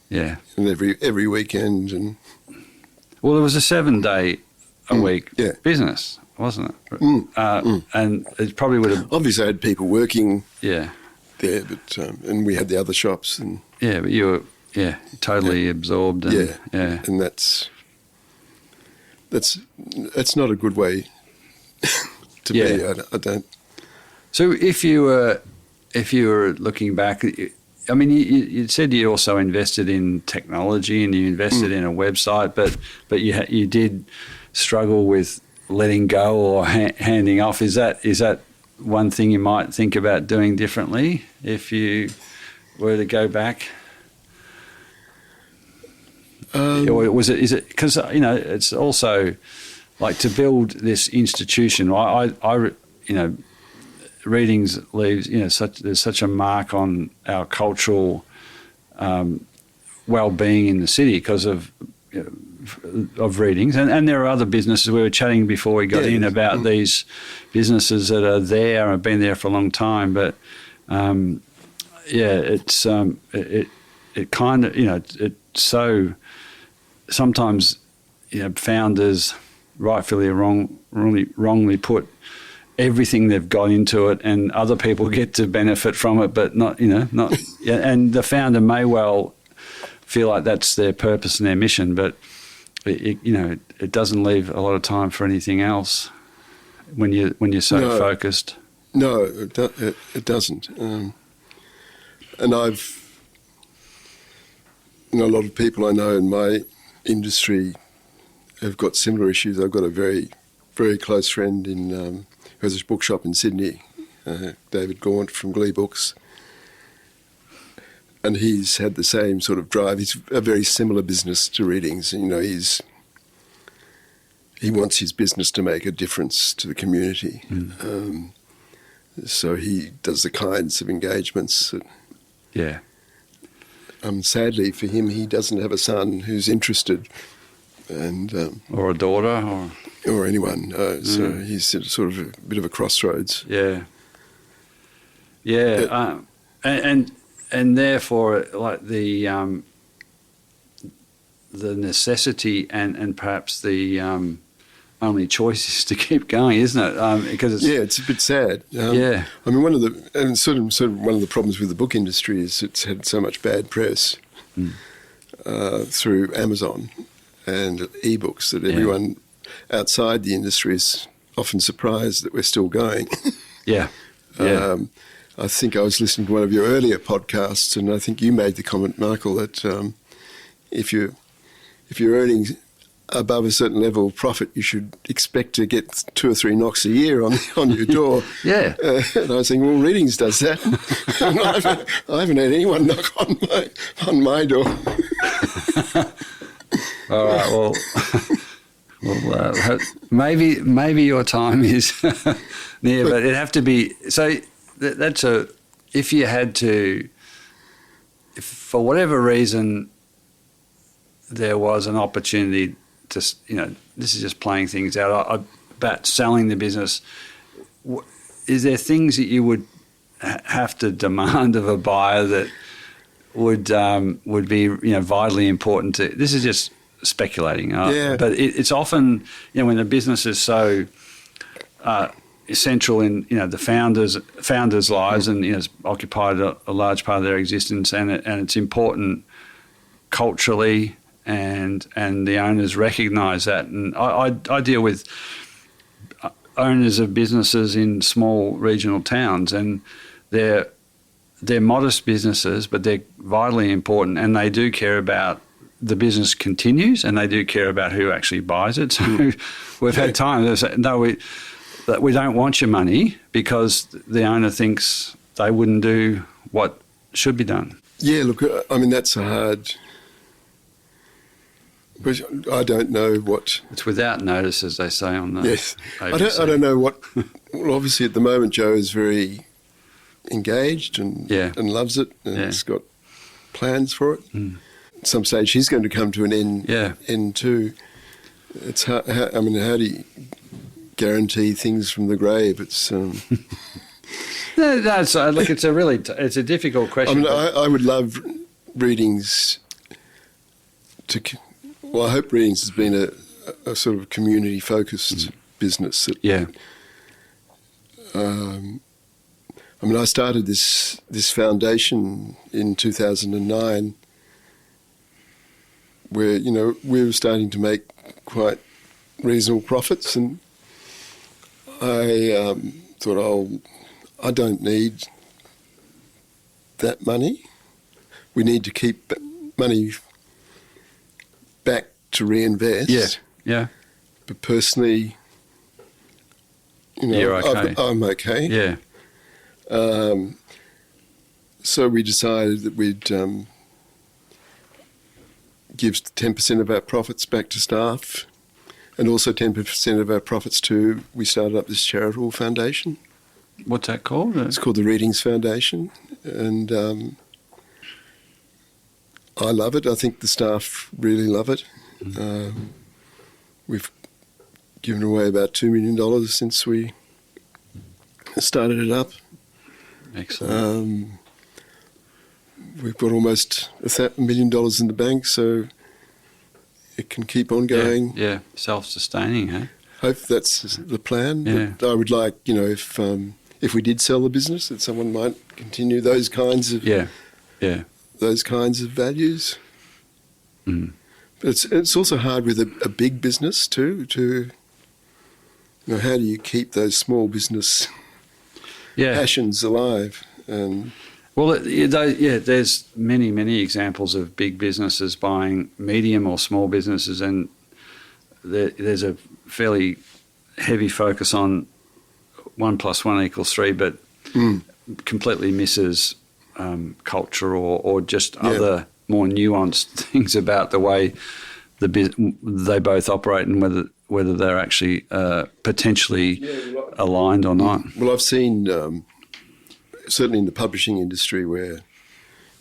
Yeah. And every weekend. And Well, there was a 7-day a week business, wasn't it? And it probably would have... Obviously, I had people working Yeah. there, but and we had the other shops. And Yeah, but you were totally absorbed. And, and that's not a good way to be. I don't. So if you were looking back, I mean, you said you also invested in technology and you invested in a website, but you did struggle with letting go or handing off. Is that one thing you might think about doing differently if you were to go back? Or is it because it's also like to build this institution. I Readings leaves there's such a mark on our cultural well-being in the city because of Readings, and there are other businesses. We were chatting before we got in about these businesses that are there and have been there for a long time, but it's it kind of it's so sometimes founders rightfully or wrongly put everything they've got into it, and other people get to benefit from it, but not. And the founder may well feel like that's their purpose and their mission, but it doesn't leave a lot of time for anything else when you're so focused. No, it doesn't. And a lot of people I know in my industry have got similar issues. I've got a very, very close friend who has a bookshop in Sydney, David Gaunt from Glee Books, and he's had the same sort of drive. He's a very similar business to Readings. He wants his business to make a difference to the community. So he does the kinds of engagements that, sadly for him, he doesn't have a son who's interested, and or a daughter, or anyone. So he's at sort of a bit of a crossroads. And therefore, like the necessity and perhaps the only choice is to keep going, isn't it? Because it's a bit sad. I mean, one of the problems with the book industry is it's had so much bad press through Amazon and ebooks that everyone outside the industry is often surprised that we're still going. I think I was listening to one of your earlier podcasts, and I think you made the comment, Michael, that if you're earning above a certain level of profit, you should expect to get 2 or 3 knocks a year on your door. And I was thinking, well, Readings does that. I haven't had anyone knock on my door. All right. Well, maybe your time is near, but it'd have to be so. If you had to, if for whatever reason there was an opportunity to, this is just playing things out, about selling the business, is there things that you would have to demand of a buyer that would be vitally important to? This is just speculating, but it's often when a business is so essential in the founders' lives, and it's occupied a large part of their existence, and it's important culturally, and the owners recognise that. And I deal with owners of businesses in small regional towns, and they're modest businesses, but they're vitally important, and they do care about the business continues, and they do care about who actually buys it. So we've had times that that we don't want your money because the owner thinks they wouldn't do what should be done. Yeah, look, I mean, that's a hard... But I don't know what... It's without notice, as they say on the ABC. I don't know what... Well, obviously at the moment Joe is very engaged and loves it, and has got plans for it. At some stage he's going to come to an end too. It's how do you guarantee things from the grave? It's no, look, it's a difficult question. I mean, I would love Readings Well, I Hope Readings has been a sort of community-focused business. Yeah. I mean, I started this foundation in 2009 where, you know, we were starting to make quite reasonable profits, and I thought, oh, I don't need that money. We need to keep money back to reinvest. Yeah, yeah. But personally, you know, You're okay. I'm okay. Yeah. So we decided that we'd give 10% of our profits back to staff, and also 10% of our profits we started up this charitable foundation. What's that called? It's called the Readings Foundation, and I love it. I think the staff really love it. We've given away about $2 million since we started it up. Excellent. We've got almost $1 million in the bank, so it can keep on going. Yeah, self-sustaining, eh? Hope that's the plan. Yeah. But I would like, you know, if we did sell the business, that someone might continue those kinds of those kinds of values. Mm. But it's also hard with a big business too. You know, how do you keep those small business passions alive? Well, there's many examples of big businesses buying medium or small businesses, and there's a fairly heavy focus on 1 + 1 = 3, but completely misses culture or just other more nuanced things about the way they both operate, and whether they're actually potentially aligned or not. Well, I've seen certainly in the publishing industry where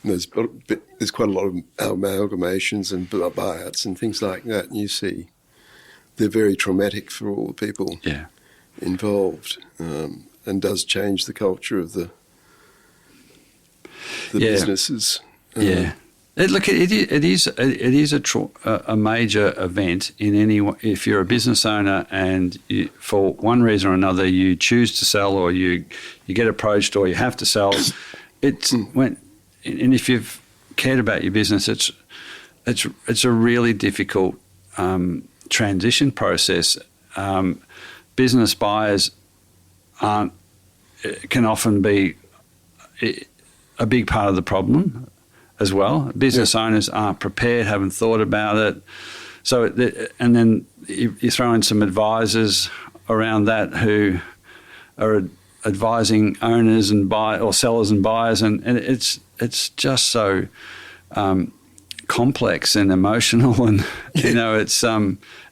there's quite a lot of amalgamations and buyouts and things like that, and you see they're very traumatic for all the people involved, and does change the culture of the businesses. It is a major event in if you're a business owner and for one reason or another you choose to sell, or you get approached, or you have to sell. And if you've cared about your business, it's a really difficult transition process. Business buyers can often be a big part of the problem as well. Business owners aren't prepared, haven't thought about it. So, and then you throw in some advisors around that who are advising owners and sellers and buyers, and it's just so complex and emotional, and you know, it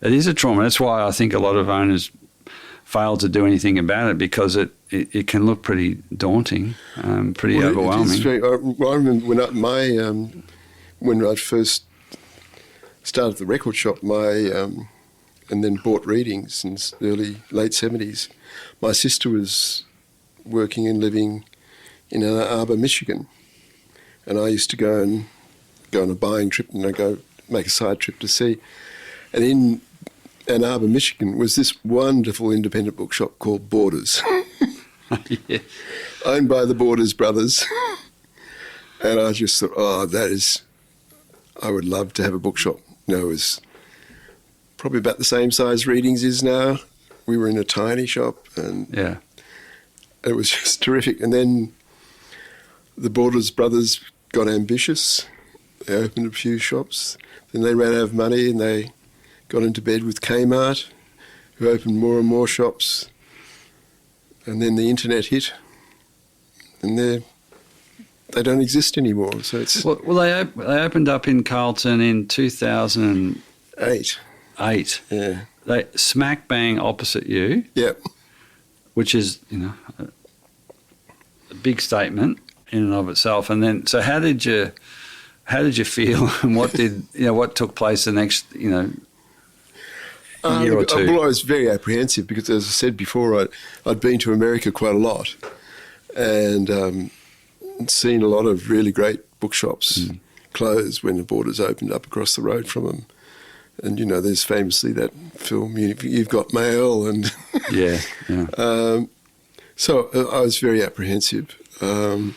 is a trauma. That's why I think a lot of owners fail to do anything about it, because it can look pretty daunting, pretty overwhelming. I remember when I first started the record shop, and then bought Readings in the late 70s. My sister was working and living in Ann Arbor, Michigan, and I used to go on a buying trip, and I go make a side trip to see. And in Ann Arbor, Michigan, was this wonderful independent bookshop called Borders, owned by the Borders brothers. And I just thought, I would love to have a bookshop. You know, it was probably about the same size Readings is now. We were in a tiny shop, and it was just terrific. And then the Borders brothers got ambitious. They opened a few shops. Then they ran out of money, and they got into bed with Kmart, who opened more and more shops. And then the internet hit, and they don't exist anymore. So it's well, they opened up in Carlton in 2008. Yeah. They smack bang opposite you. Yep. Which is, you know, a big statement in and of itself. And then, so how did you feel, and what took place the next, year or two? Well, I was very apprehensive because, as I said before, I'd been to America quite a lot, and seen a lot of really great bookshops, closed when the borders opened up across the road from them. And, you know, there's famously that film, You've Got Mail, and yeah. so I was very apprehensive. But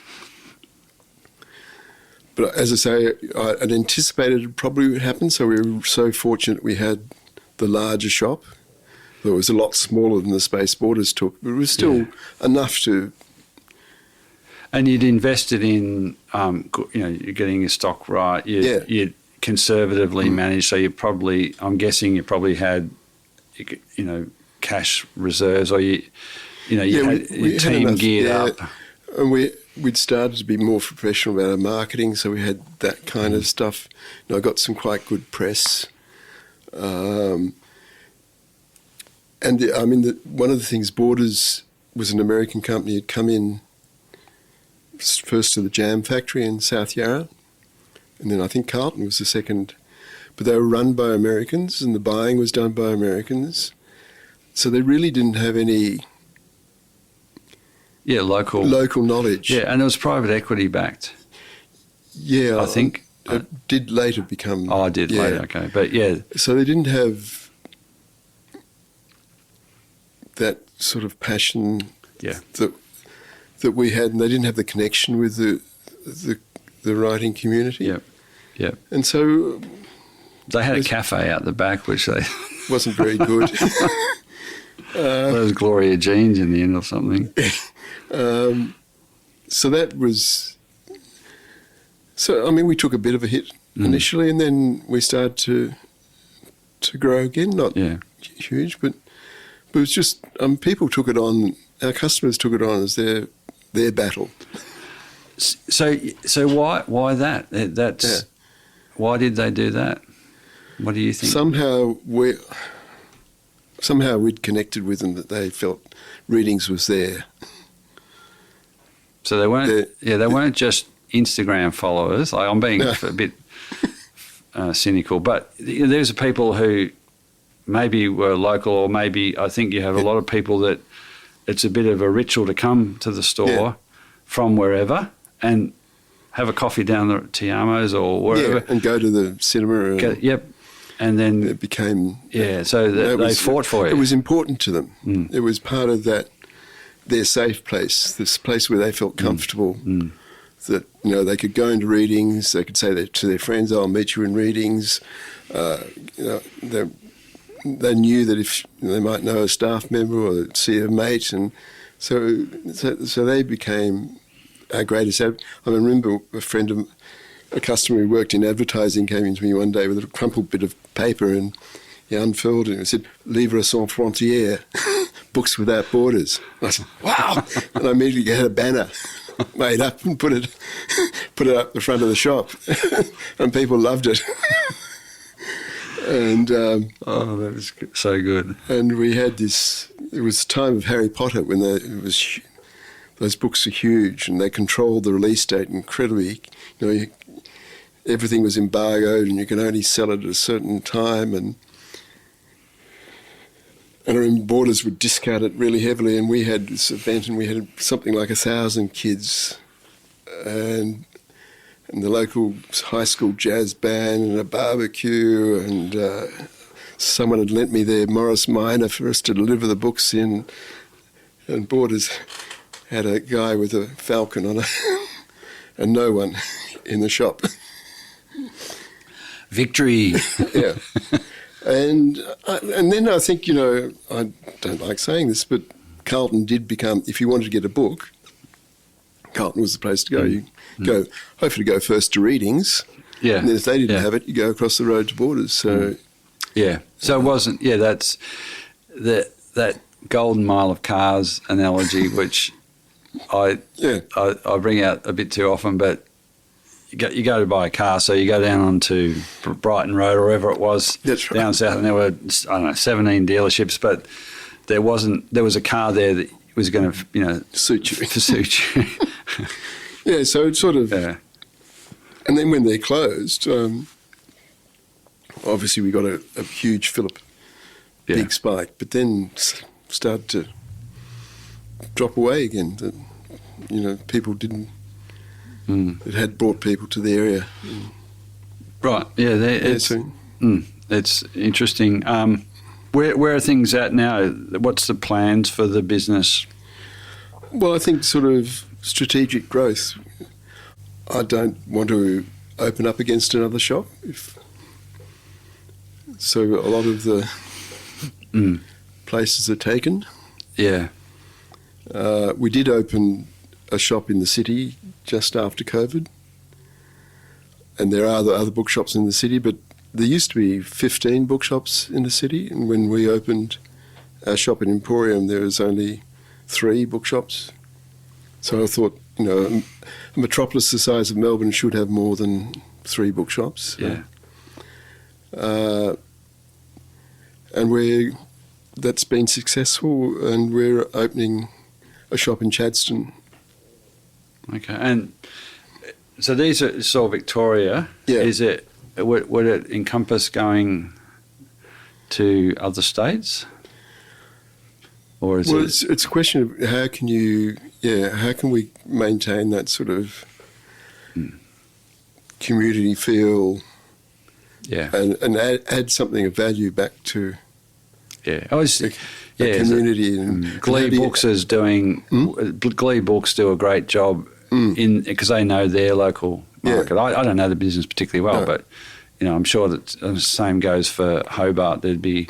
as I say, I'd anticipated it probably would happen, so we were so fortunate we had the larger shop. It was a lot smaller than the space Borders took, but it was still enough to... And you'd invested in, you're getting your stock right. You'd conservatively managed, so you probably, I'm guessing you probably had, cash reserves, or you had your team enough, geared up. And we'd started to be more professional about our marketing, so we had that kind of stuff. I got some quite good press. One of the things, Borders was an American company, had come in first to the jam factory in South Yarra, and then I think Carlton was the second. But they were run by Americans, and the buying was done by Americans. So they really didn't have any local knowledge. Yeah, and it was private equity backed. Yeah, I think it did later become. Oh, I did later. Okay, but yeah. So they didn't have that sort of passion. Yeah. That we had, and they didn't have the connection with the writing community. Yep. And so they had a cafe out the back, which they wasn't very good. Those Gloria jeans in the end or something. So that was. So I mean, we took a bit of a hit initially, and then we started to grow again. Not huge, but it was just people took it on. Our customers took it on as their battle. So why that? That's why did they do that? What do you think? Somehow we'd connected with them, that they felt readings was there. So they weren't just Instagram followers. I'm being a bit cynical, but there's people who maybe were local, or maybe I think you have a lot of people that it's a bit of a ritual to come to the store from wherever and have a coffee down the Tiamo's or wherever. Yeah, and go to the cinema. And then it became... so they fought for you. It was important to them. It was part of their safe place, this place where they felt comfortable, that, they could go into readings, they could say to their friends, I'll meet you in readings. They knew that if they might know a staff member or see a mate, and so they became our greatest. I remember a customer who worked in advertising came into me one day with a crumpled bit of paper, and he unfurled it and said, "Livres sans frontières, books without borders." And I said, "Wow!" And I immediately had a banner made up and put it up the front of the shop, and people loved it. And that was so good. And we had this. It was the time of Harry Potter when those books are huge, and they controlled the release date incredibly. Everything was embargoed, and you could only sell it at a certain time. And I remember Borders would discount it really heavily. And we had this event, and we had something like 1,000 kids, and the local high school jazz band, and a barbecue, and someone had lent me their Morris Minor for us to deliver the books in, and Borders had a guy with a falcon on it, and no one in the shop. Victory. Yeah. And then I think, I don't like saying this, but Carlton did become, if you wanted to get a book, Carlton was the place to go. You hopefully go first to readings. Yeah. And then if they didn't have it, you go across the road to Borders. So So it wasn't. Yeah, that's that golden mile of cars analogy, which I bring out a bit too often. But you go to buy a car, so you go down onto Brighton Road or wherever it was down south, and there were 17 dealerships, but there was a car there that was going to suit you. To suit you. Yeah, so it's sort of, and then when they closed, obviously we got a huge fillip, big spike, but then started to drop away again. People didn't. It had brought people to the area. Right. Yeah. It's interesting. Where are things at now? What's the plans for the business? Well, I think sort of strategic growth. I don't want to open up against another shop. So a lot of the places are taken. Yeah. We did open a shop in the city just after COVID, and there are other bookshops in the city, but there used to be 15 bookshops in the city, and when we opened our shop in Emporium, there was only 3 bookshops. So I thought, a metropolis the size of Melbourne should have more than 3 bookshops. Yeah. And that's been successful, and we're opening a shop in Chadstone. Okay, and so these are sort of Victoria. Yeah. Would it encompass going to other states, or is it? It's a question of how can we maintain that sort of community feel, and add something of value back to the community. And Glee Books is doing. Glee Books do a great job because they know their local market. I don't know the business particularly well, but I'm sure that the same goes for Hobart. There'd be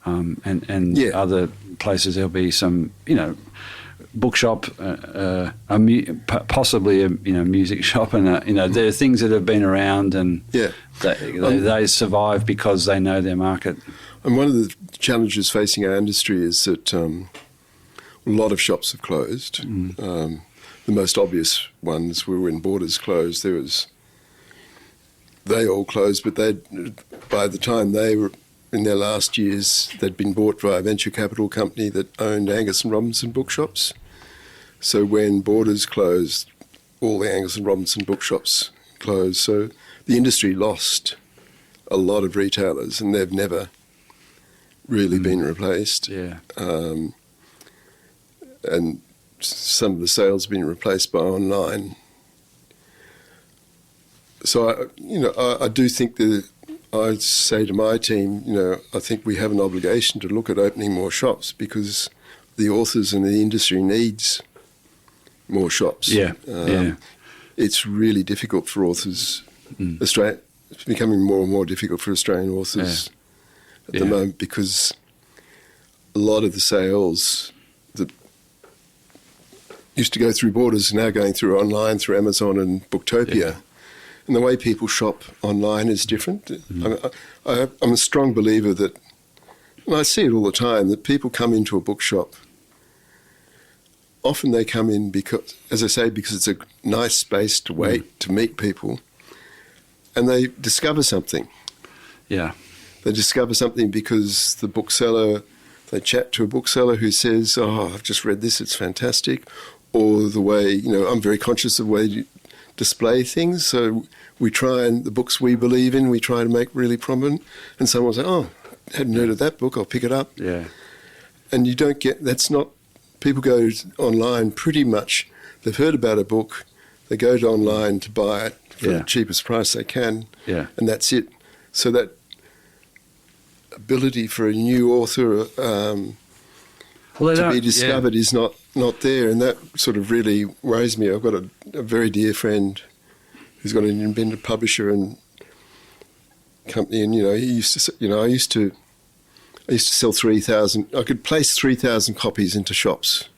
other places. There'll be some bookshop, possibly a music shop, and there are things that have been around, and they survive because they know their market. And one of the challenges facing our industry is that a lot of shops have closed. The most obvious ones were when Borders closed. They all closed, but by the time they were in their last years, they'd been bought by a venture capital company that owned Angus and Robinson bookshops. So when Borders closed, all the Angus and Robinson bookshops closed. So the industry lost a lot of retailers, and they've never really been replaced. Yeah. And some of the sales have been replaced by online. So I do think that I say to my team, I think we have an obligation to look at opening more shops because the authors and the industry needs more shops. It's really difficult for authors. It's becoming more and more difficult for Australian authors at the moment because a lot of the sales that used to go through Borders are now going through online, through Amazon and Booktopia. Yeah. And the way people shop online is different. I'm a strong believer that, and I see it all the time, that people come into a bookshop. Often they come in because, as I say, because it's a nice space to wait, to meet people, and they discover something. Yeah. They discover something because they chat to a bookseller who says, I've just read this, it's fantastic. Or the way, I'm very conscious of the way you display things. So we try, and the books we believe in, we try to make really prominent. And someone will say, hadn't heard of that book, I'll pick it up. Yeah. And you don't get, people go online pretty much, they've heard about a book, they go to online to buy it for the cheapest price they can, and that's it. So that ability for a new author to be discovered is not there, and that sort of really worries me. I've got a very dear friend who's got an independent publisher and company, and he used to, I used to sell 3,000. I could place 3,000 copies into shops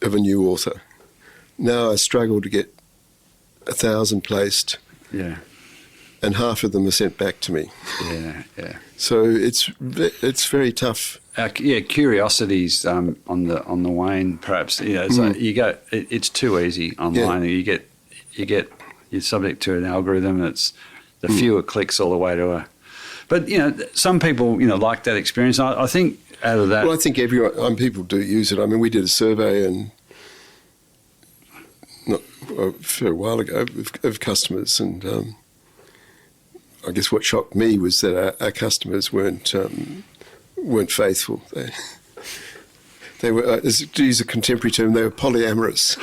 of a new author. Now I struggle to get 1,000 placed. Yeah. And half of them are sent back to me. Yeah. So it's very tough. Curiosity's on the wane. Perhaps it's too easy online. Yeah. You're subject to an algorithm. It's the fewer clicks all the way to a. But some people like that experience. I think out of that. Well, I think everyone people do use it. I mean, we did a survey a fair while ago of customers, and I guess what shocked me was that our customers weren't faithful. They were, to use a contemporary term, they were polyamorous.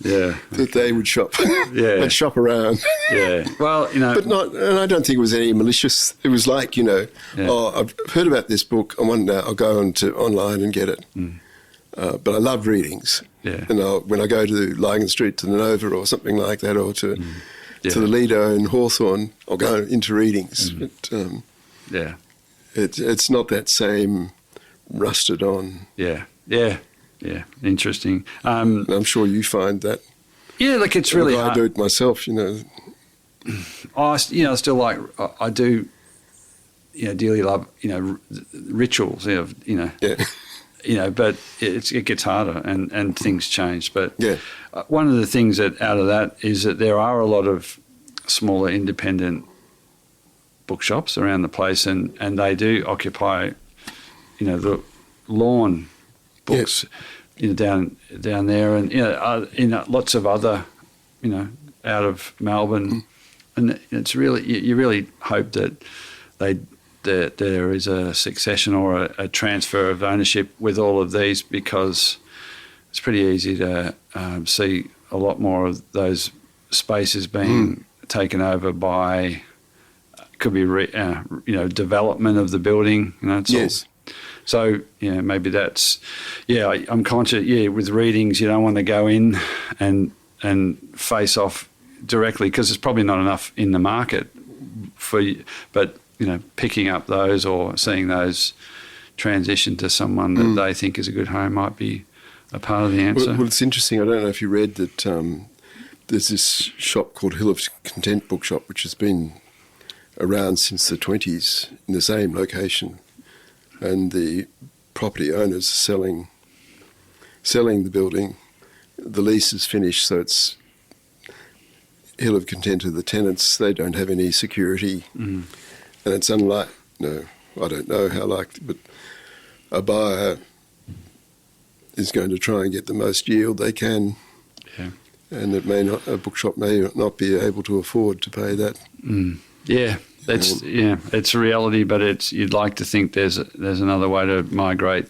Yeah. that they would shop. Yeah. And shop around. Yeah. Well, But and I don't think it was any malicious. It was like, I've heard about this book. I want now. I'll go online and get it. But I love readings. Yeah. And when I go to Lygon Street to the Nova or something like that, or to the Lido in Hawthorne, I'll go into readings. But it's not that same rusted on. Yeah. Interesting. I'm sure you find that. Yeah, like it's really hard. I do it myself, I still like. I do. Dearly love. Rituals. But it gets harder and things change. But one of the things that out of that is that there are a lot of smaller independent bookshops around the place, and they do occupy, the lawn books, down there, and lots of other, out of Melbourne, and it's really you really hope that there is a succession or a transfer of ownership with all of these, because it's pretty easy to see a lot more of those spaces being taken over by, could be development of the building. So maybe that's I'm conscious. With readings, you don't want to go in and face off directly, because there's probably not enough in the market for you. But picking up those or seeing those transition to someone that they think is a good home might be a part of the answer. Well, it's interesting. I don't know if you read that there's this shop called Hill of Content Bookshop, which has been around since the 20s in the same location, and the property owners are selling the building. The lease is finished, so it's Hill of Content are the tenants. They don't have any security. And it's unlike, I don't know how likely, but a buyer is going to try and get the most yield they can. Yeah. And a bookshop may not be able to afford to pay that. Yeah, it's a reality, but you'd like to think there's another way to migrate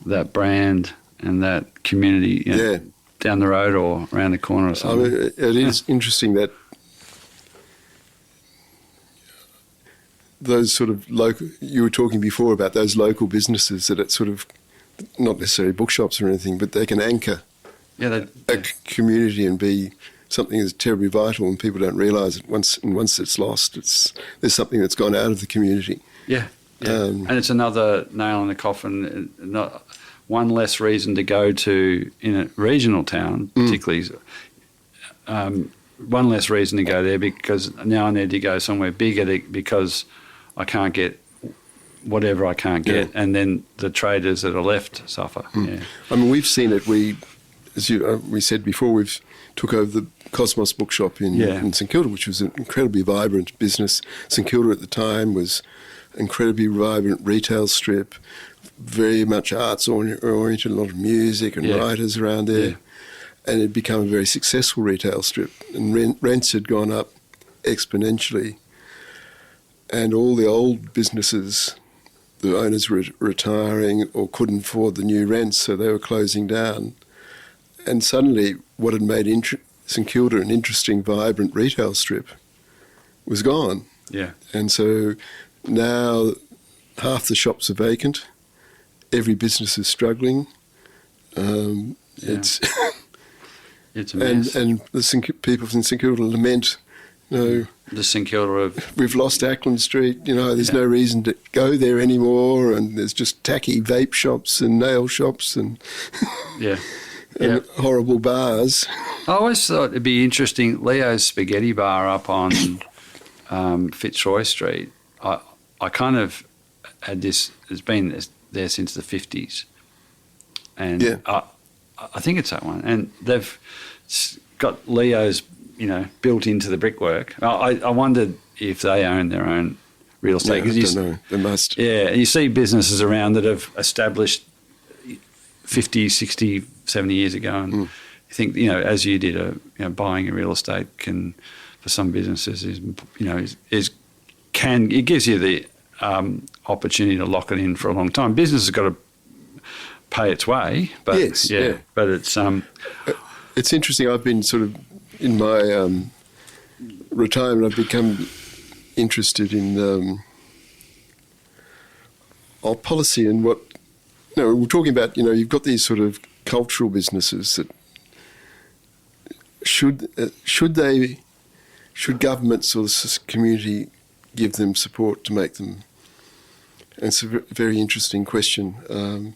that brand and that community down the road or around the corner or something. I mean, it is interesting that those sort of local, you were talking before about those local businesses that it's sort of not necessarily bookshops or anything, but they can anchor a community and be something that's terribly vital, and people don't realise it. Once it's lost, there's something that's gone out of the community. Yeah. And it's another nail in the coffin. Not one less reason to go to in a regional town, particularly. One less reason to go there, because now I need to go somewhere bigger because I can't get whatever I can't get, and then the traders that are left suffer. Yeah. I mean, we've seen it. As we said before, we've took over the Cosmos bookshop in St Kilda, which was an incredibly vibrant business. St Kilda at the time was incredibly vibrant retail strip, very much arts oriented, a lot of music and writers around there. Yeah. And it had become a very successful retail strip, and rents had gone up exponentially. And all the old businesses, the owners were retiring or couldn't afford the new rents, so they were closing down. And suddenly what had made St Kilda an interesting, vibrant retail strip was gone. Yeah. And so now half the shops are vacant. Every business is struggling. It's a mess. And the people from St Kilda lament, the St Kilda of... We've lost Ackland Street, there's no reason to go there anymore, and there's just tacky vape shops and nail shops and... and horrible bars. I always thought it'd be interesting, Leo's Spaghetti Bar up on Fitzroy Street. I kind of had this, it's been there since the 50s. And I think it's that one. And they've got Leo's, built into the brickwork. I wondered if they own their own real estate. I don't know. They must. Yeah, you see businesses around that have established 50, 60, 70 years ago, and you think, as you did, buying a real estate can, for some businesses, it gives you the opportunity to lock it in for a long time. Business has got to pay its way, but yes, but it's It's interesting. I've been sort of in my retirement. I've become interested in policy and what. No, we're talking about. You've got these sort of cultural businesses that should governments or the community give them support to make them. And it's a very interesting question.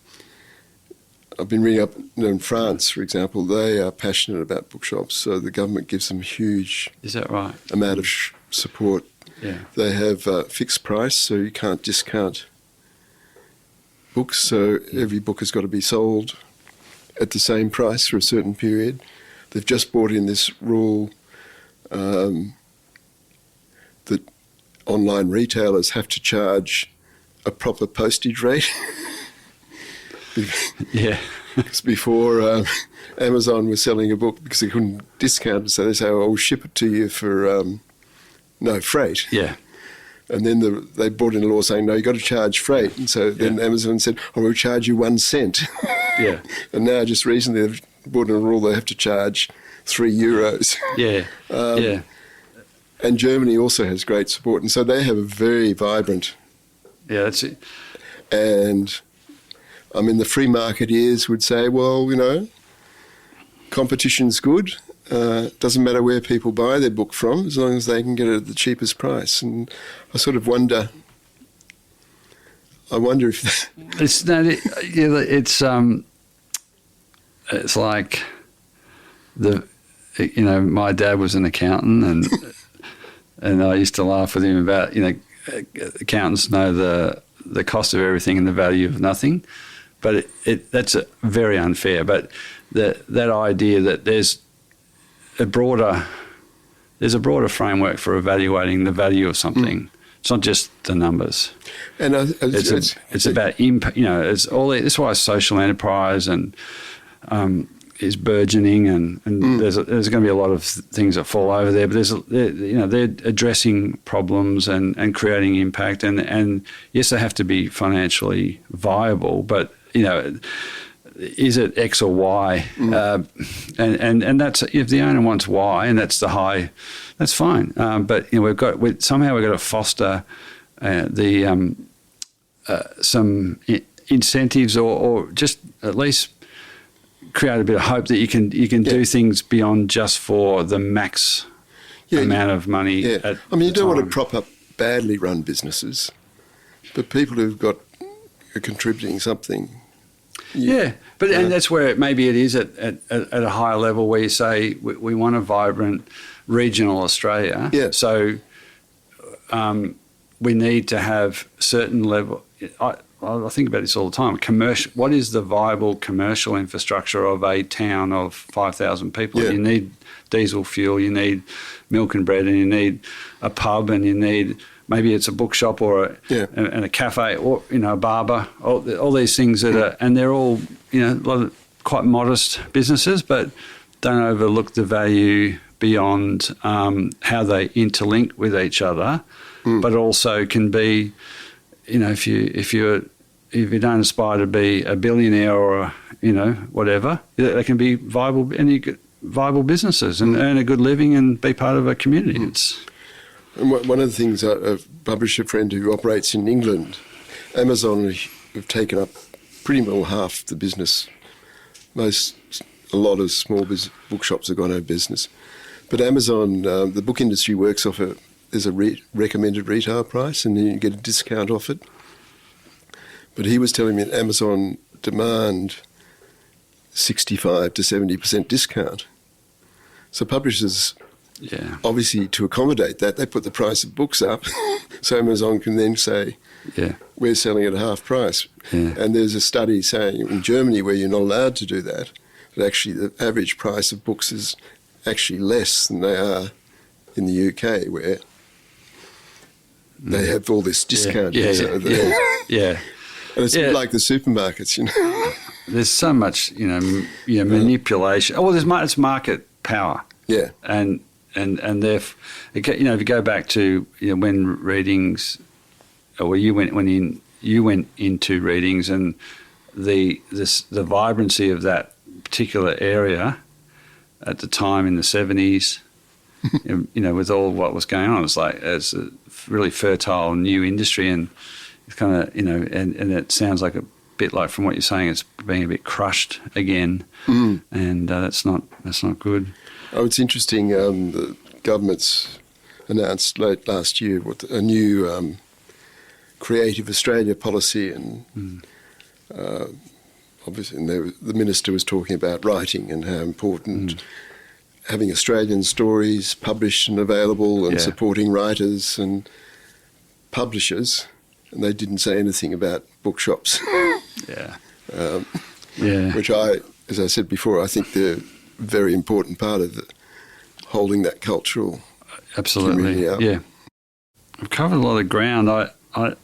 I've been reading up in France, for example. They are passionate about bookshops, so the government gives them huge. Is that right? Amount of support. Yeah. They have fixed price, so you can't discount books. So every book has got to be sold at the same price for a certain period. They've just brought in this rule that online retailers have to charge a proper postage rate. Yeah. Because before Amazon was selling a book because they couldn't discount it, so they say, "Oh, we'll ship it to you for no freight." Yeah. And then they brought in a law saying, "No, you've got to charge freight." And so then Amazon said, "Oh, we'll charge you 1 cent." Yeah. And now just recently they've brought in a rule they have to charge €3. Yeah. Yeah. And Germany also has great support, and so they have a very vibrant. Yeah, that's it. And I mean, the free marketeers would say, well, competition's good. Doesn't matter where people buy their book from, as long as they can get it at the cheapest price. And I sort of wonder. I wonder if it's like my dad was an accountant, and I used to laugh with him about accountants know the cost of everything and the value of nothing. But that's very unfair. But that idea that there's a broader framework for evaluating the value of something. It's not just the numbers. And it's about impact. It's all. That's why social enterprise and is burgeoning, and there's going to be a lot of things that fall over there. But they're addressing problems and creating impact. And yes, they have to be financially viable, but is it X or Y? And that's, if the owner wants Y, and that's the high, that's fine. But somehow we've got to foster some incentives, or just at least create a bit of hope that you can do things beyond just for the max amount of money. Yeah. You don't want to prop up badly run businesses, but people are contributing something. And that's where maybe it is at a higher level, where you say we want a vibrant regional Australia. Yeah. So we need to have certain level. I think about this all the time. Commercial. What is the viable commercial infrastructure of a town of 5,000 people? Yeah. You need diesel fuel. You need milk and bread, and you need a pub, and you need. Maybe it's a bookshop or a cafe, or a barber. All these things that are, and they're all a lot of quite modest businesses, but don't overlook the value beyond how they interlink with each other. But also can be, if you don't aspire to be a billionaire or whatever, they can be viable businesses and earn a good living and be part of a community. And one of the things, a publisher friend who operates in England, Amazon have taken up pretty well half the business. A lot of small bookshops have gone out of business. But Amazon, the book industry works off there's a recommended retail price, and then you get a discount off it. But he was telling me that Amazon demand 65 to 70% discount. So publishers... Yeah. Obviously, to accommodate that, they put the price of books up, so Amazon can then say, we're selling at half price. Yeah. And there's a study saying in Germany, where you're not allowed to do that actually the average price of books is actually less than they are in the UK, where they have all this discount. Yeah. And it's like the supermarkets, There's so much, manipulation. Oh, well, it's market power. Yeah. And therefore, if you go back to when readings, or you went into readings, and the vibrancy of that particular area, at the time in the 70s, with all what was going on. It's a really fertile new industry, and it's kind of, and it sounds like a bit like, from what you're saying, it's being a bit crushed again, and that's not good. Oh, it's interesting. The government's announced late last year a new Creative Australia policy, and obviously the minister was talking about writing and how important having Australian stories published and available, and supporting writers and publishers. And they didn't say anything about bookshops. Which as I said before, I think they're a very important part of holding that cultural community up. Yeah. I've covered a lot of ground. I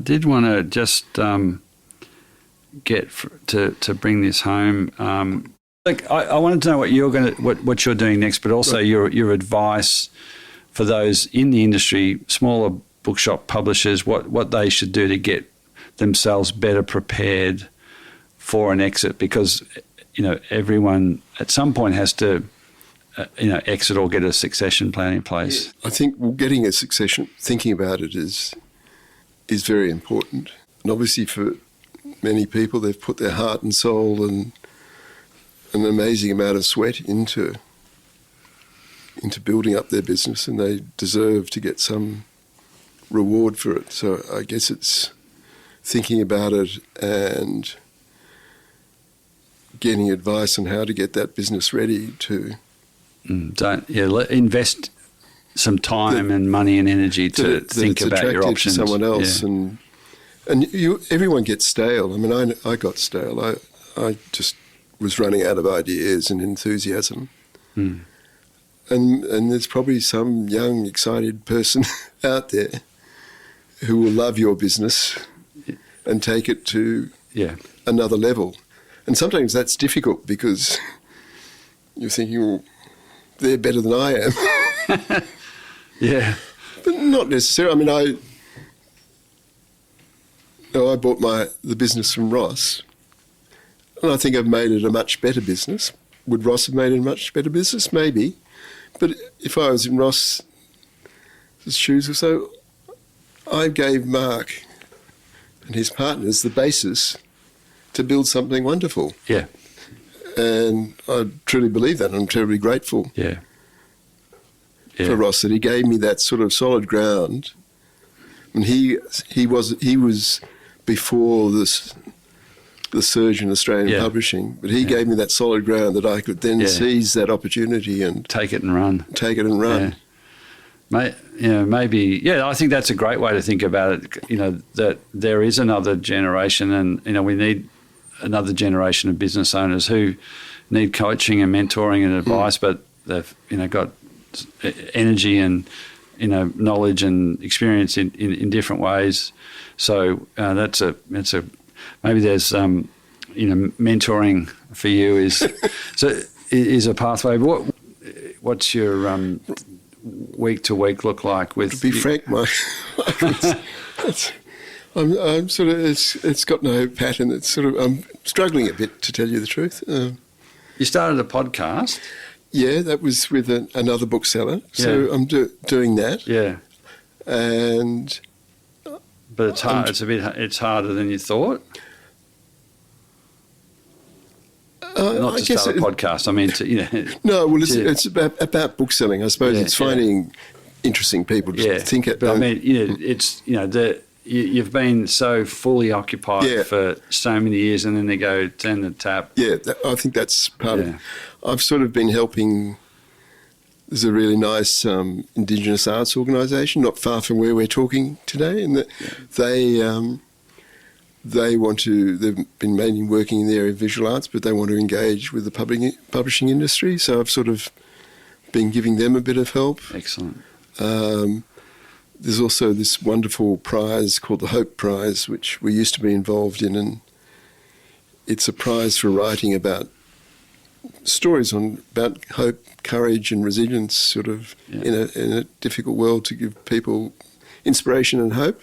did want to just to bring this home. I wanted to know what you're doing next, but also your advice for those in the industry, smaller bookshop publishers, what they should do to get themselves better prepared for an exit, because everyone at some point has to exit or get a succession plan in place. Yeah. I think getting a succession, thinking about it is very important, and obviously for many people, they've put their heart and soul and an amazing amount of sweat into building up their business, and they deserve to get some reward for it. So I guess it's thinking about it and getting advice on how to get that business ready to invest some time and money and energy to think about your options. To someone else, and everyone gets stale. I mean, I got stale. I just was running out of ideas and enthusiasm. And there's probably some young, excited person out there who will love your business and take it to another level. And sometimes that's difficult because you're thinking, well, they're better than I am. Yeah. But not necessarily. I mean, I bought the business from Ross, and I think I've made it a much better business. Would Ross have made it a much better business? Maybe. But if I was in Ross's shoes or so, I gave Mark and his partners the basis to build something wonderful. Yeah. And I truly believe that, and I'm terribly grateful for Ross that he gave me that sort of solid ground. And he was before the surge in Australian publishing, but he gave me that solid ground that I could then seize that opportunity and take it and run. Yeah. I think that's a great way to think about it, that there is another generation, and, we need another generation of business owners who need coaching and mentoring and advice, but they've, got energy and, knowledge and experience in different ways. So that's a maybe there's, mentoring for you is a pathway. What's your week to week look like with? To be frank, Mike, I'm sort of it's got no pattern. It's sort of I'm struggling a bit, to tell you the truth. You started a podcast. Yeah, that was with another bookseller. So I'm doing that. Yeah, but it's hard. It's harder than you thought. Not to start a podcast. I mean, No, well, it's about bookselling. I suppose it's finding interesting people to think it. But I mean, it's you've been so fully occupied for so many years, and then they go turn the tap. Yeah, I think that's part of it. I've sort of been helping. There's a really nice Indigenous arts organisation not far from where we're talking today, and they want to. They've been mainly working in the area of visual arts, but they want to engage with the publishing industry. So I've sort of been giving them a bit of help. Excellent. There's also this wonderful prize called the Hope Prize, which we used to be involved in, and it's a prize for writing about stories about hope, courage, and resilience, sort of in a difficult world, to give people inspiration and hope.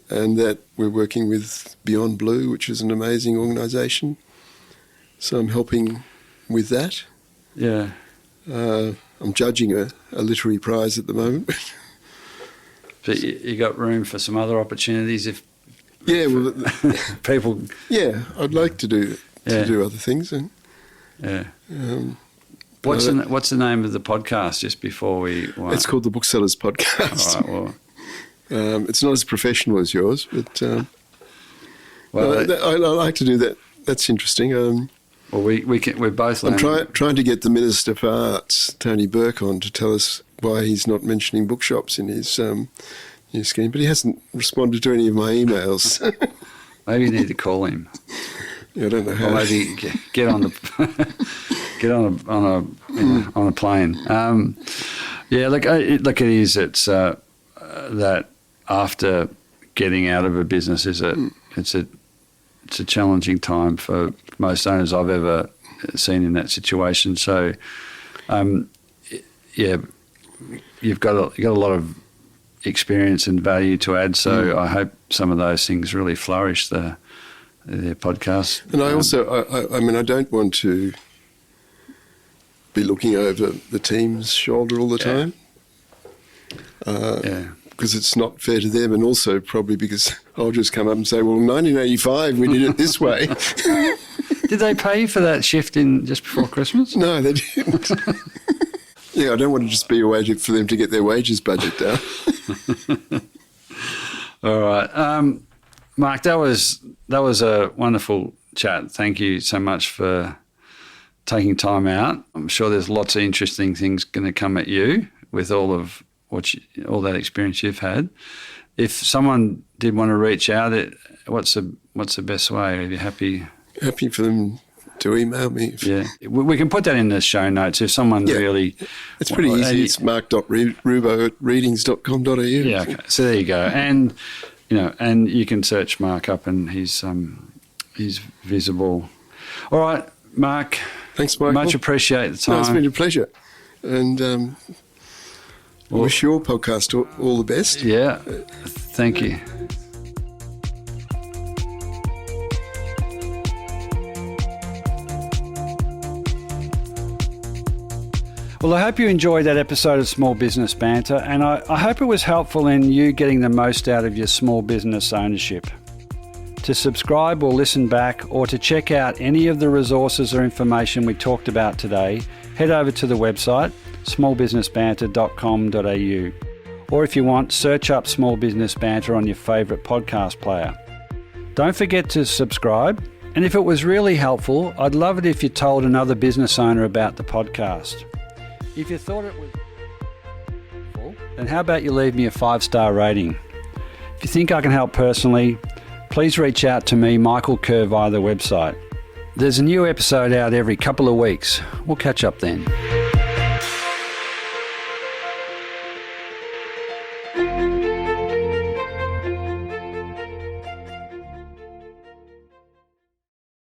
And that we're working with Beyond Blue, which is an amazing organisation. So I'm helping with that. Yeah. I'm judging a literary prize at the moment. But you got room for some other opportunities if people. Yeah, I'd like to do other things. And, yeah. What's the name of the podcast? Just before we. It's called the Booksellers Podcast. All right. Well, it's not as professional as yours, but I like to do that. That's interesting. Well, we're both. I'm trying to get the Minister for Arts, Tony Burke, on to tell us why he's not mentioning bookshops in his new scheme, but he hasn't responded to any of my emails. Maybe you need to call him. Yeah, I don't know how. Or maybe get on a plane. Look, it is. It's that after getting out of a business it's a challenging time for most owners I've ever seen in that situation. So, you've got a lot of experience and value to add. So I hope some of those things really flourish. Their podcast. And I also, I don't want to be looking over the team's shoulder all the time. Because it's not fair to them, and also probably because I'll just come up and say, well, in 1985 we did it this way. Did they pay you for that shift in just before Christmas? No, they didn't. Yeah, I don't want to just be a way for them to get their wages budget down. All right. Mark, that was a wonderful chat. Thank you so much for taking time out. I'm sure there's lots of interesting things going to come at you with all of all that experience you've had. If someone did want to reach out, what's the best way? Are you happy? Happy for them to email me. Yeah, we can put that in the show notes if someone really. It's pretty easy. It's mark.rubo@readings.com.au. Yeah, okay. So there you go, and and you can search Mark up, and he's visible. All right, Mark. Thanks, Michael. Much appreciate the time. No, it's been a pleasure, and wish your podcast all the best. Yeah, thank you. Well, I hope you enjoyed that episode of Small Business Banter, and I hope it was helpful in you getting the most out of your small business ownership. To subscribe or listen back, or to check out any of the resources or information we talked about today, head over to the website smallbusinessbanter.com.au, or if you want, search up Small Business Banter on your favourite podcast player. Don't forget to subscribe, and if it was really helpful, I'd love it if you told another business owner about the podcast. If you thought it was helpful, then how about you leave me a 5-star rating? If you think I can help personally, please reach out to me, Michael Kerr, via the website. There's a new episode out every couple of weeks. We'll catch up then.